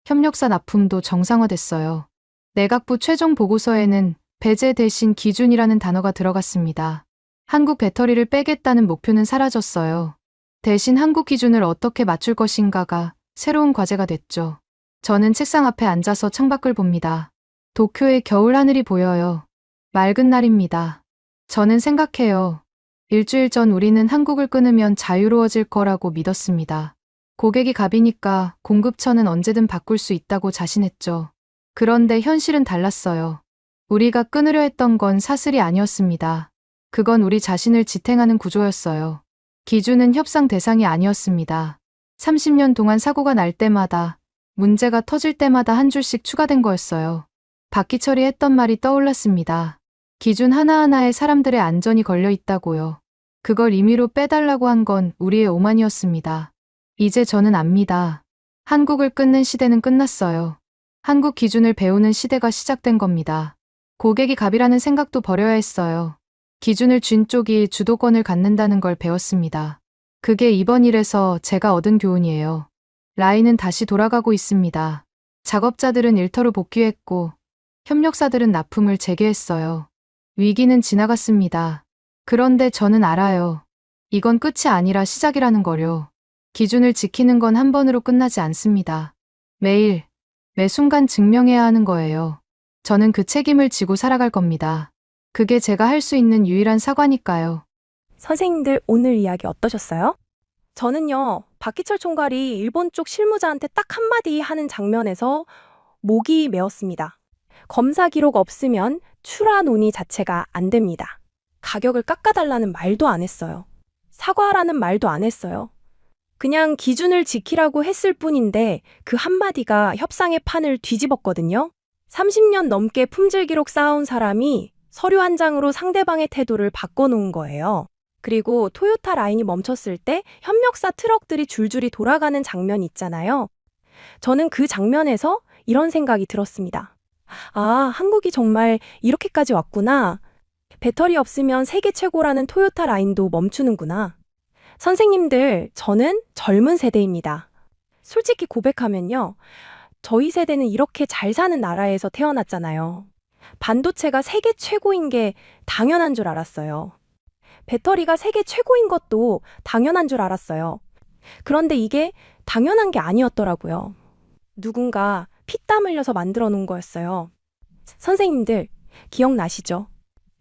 협력사 납품도 정상화됐어요. 내각부 최종 보고서에는 배제 대신 기준이라는 단어가 들어갔습니다. 한국 배터리를 빼겠다는 목표는 사라졌어요. 대신 한국 기준을 어떻게 맞출 것인가가 새로운 과제가 됐죠. 저는 책상 앞에 앉아서 창밖을 봅니다. 도쿄의 겨울 하늘이 보여요. 맑은 날입니다. 저는 생각해요. 일주일 전 우리는 한국을 끊으면 자유로워질 거라고 믿었습니다. 고객이 갑이니까 공급처는 언제든 바꿀 수 있다고 자신했죠. 그런데 현실은 달랐어요. 우리가 끊으려 했던 건 사슬이 아니었습니다. 그건 우리 자신을 지탱하는 구조였어요. 기준은 협상 대상이 아니었습니다. 30년 동안 사고가 날 때마다, 문제가 터질 때마다 한 줄씩 추가된 거였어요. 박기철이 했던 말이 떠올랐습니다. 기준 하나하나에 사람들의 안전이 걸려 있다고요. 그걸 임의로 빼달라고 한 건 우리의 오만이었습니다. 이제 저는 압니다. 한국을 끊는 시대는 끝났어요. 한국 기준을 배우는 시대가 시작된 겁니다. 고객이 갑이라는 생각도 버려야 했어요. 기준을 쥔 쪽이 주도권을 갖는다는 걸 배웠습니다. 그게 이번 일에서 제가 얻은 교훈이에요. 라인은 다시 돌아가고 있습니다. 작업자들은 일터로 복귀했고 협력사들은 납품을 재개했어요. 위기는 지나갔습니다. 그런데 저는 알아요. 이건 끝이 아니라 시작이라는 거요. 기준을 지키는 건 한 번으로 끝나지 않습니다. 매일, 매 순간 증명해야 하는 거예요. 저는 그 책임을 지고 살아갈 겁니다. 그게 제가 할 수 있는 유일한 사과니까요. 선생님들 오늘 이야기 어떠셨어요? 저는요, 박기철 총괄이 일본 쪽 실무자한테 딱 한마디 하는 장면에서 목이 메었습니다. 검사 기록 없으면 출하 논의 자체가 안 됩니다. 가격을 깎아달라는 말도 안 했어요. 사과하라는 말도 안 했어요. 그냥 기준을 지키라고 했을 뿐인데 그 한마디가 협상의 판을 뒤집었거든요. 30년 넘게 품질 기록 쌓아온 사람이 서류 한 장으로 상대방의 태도를 바꿔놓은 거예요. 그리고 토요타 라인이 멈췄을 때 협력사 트럭들이 줄줄이 돌아가는 장면 있잖아요. 저는 그 장면에서 이런 생각이 들었습니다. 아, 한국이 정말 이렇게까지 왔구나. 배터리 없으면 세계 최고라는 토요타 라인도 멈추는구나. 선생님들, 저는 젊은 세대입니다. 솔직히 고백하면요. 저희 세대는 이렇게 잘 사는 나라에서 태어났잖아요. 반도체가 세계 최고인 게 당연한 줄 알았어요. 배터리가 세계 최고인 것도 당연한 줄 알았어요. 그런데 이게 당연한 게 아니었더라고요. 누군가 피땀 흘려서 만들어 놓은 거였어요. 선생님들, 기억나시죠?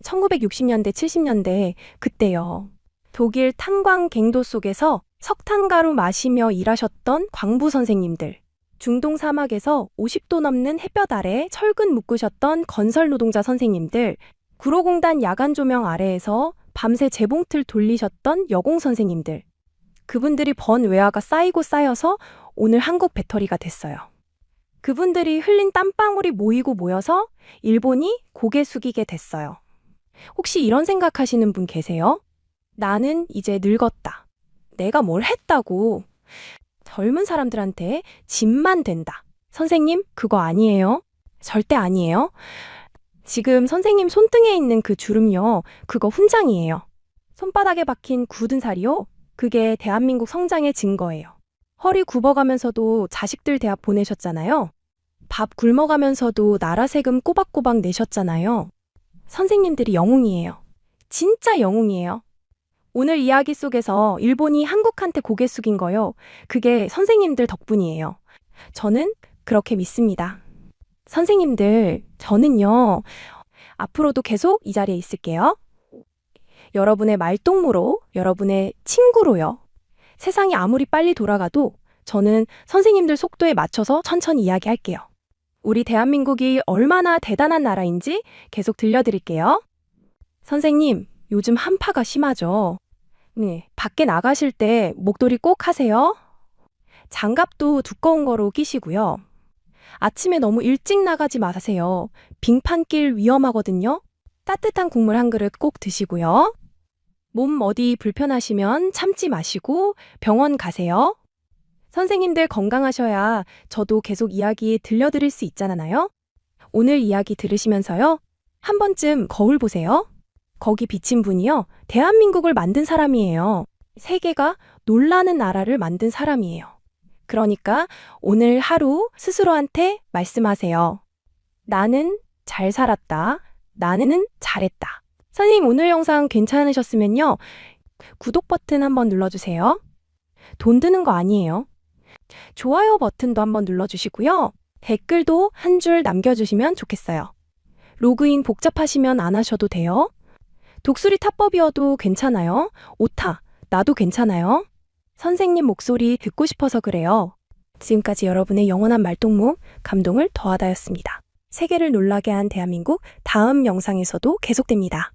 1960년대, 70년대 그때요. 독일 탄광 갱도 속에서 석탄가루 마시며 일하셨던 광부 선생님들. 중동 사막에서 50도 넘는 햇볕 아래 철근 묶으셨던 건설 노동자 선생님들. 구로공단 야간 조명 아래에서 밤새 재봉틀 돌리셨던 여공 선생님들. 그분들이 번 외화가 쌓이고 쌓여서 오늘 한국 배터리가 됐어요. 그분들이 흘린 땀방울이 모이고 모여서 일본이 고개 숙이게 됐어요. 혹시 이런 생각하시는 분 계세요? 나는 이제 늙었다. 내가 뭘 했다고. 젊은 사람들한테 짐만 된다. 선생님, 그거 아니에요. 절대 아니에요. 지금 선생님 손등에 있는 그 주름요, 그거 훈장이에요. 손바닥에 박힌 굳은 살이요, 그게 대한민국 성장의 증거예요. 허리 굽어가면서도 자식들 대학 보내셨잖아요. 밥 굶어가면서도 나라 세금 꼬박꼬박 내셨잖아요. 선생님들이 영웅이에요. 진짜 영웅이에요. 오늘 이야기 속에서 일본이 한국한테 고개 숙인 거요. 그게 선생님들 덕분이에요. 저는 그렇게 믿습니다. 선생님들, 저는요, 앞으로도 계속 이 자리에 있을게요. 여러분의 말동무로, 여러분의 친구로요. 세상이 아무리 빨리 돌아가도 저는 선생님들 속도에 맞춰서 천천히 이야기할게요. 우리 대한민국이 얼마나 대단한 나라인지 계속 들려드릴게요. 선생님, 요즘 한파가 심하죠? 네, 밖에 나가실 때 목도리 꼭 하세요. 장갑도 두꺼운 거로 끼시고요. 아침에 너무 일찍 나가지 마세요. 빙판길 위험하거든요. 따뜻한 국물 한 그릇 꼭 드시고요. 몸 어디 불편하시면 참지 마시고 병원 가세요. 선생님들 건강하셔야 저도 계속 이야기 들려드릴 수 있잖아요. 오늘 이야기 들으시면서요. 한 번쯤 거울 보세요. 거기 비친 분이요. 대한민국을 만든 사람이에요. 세계가 놀라는 나라를 만든 사람이에요. 그러니까 오늘 하루 스스로한테 말씀하세요. 나는 잘 살았다. 나는 잘했다. 선생님 오늘 영상 괜찮으셨으면요. 구독 버튼 한번 눌러주세요. 돈 드는 거 아니에요. 좋아요 버튼도 한번 눌러주시고요. 댓글도 한 줄 남겨주시면 좋겠어요. 로그인 복잡하시면 안 하셔도 돼요. 독수리 타법이어도 괜찮아요. 오타, 나도 괜찮아요. 선생님 목소리 듣고 싶어서 그래요. 지금까지 여러분의 영원한 말동무, 감동을 더하다였습니다. 세계를 놀라게 한 대한민국 다음 영상에서도 계속됩니다.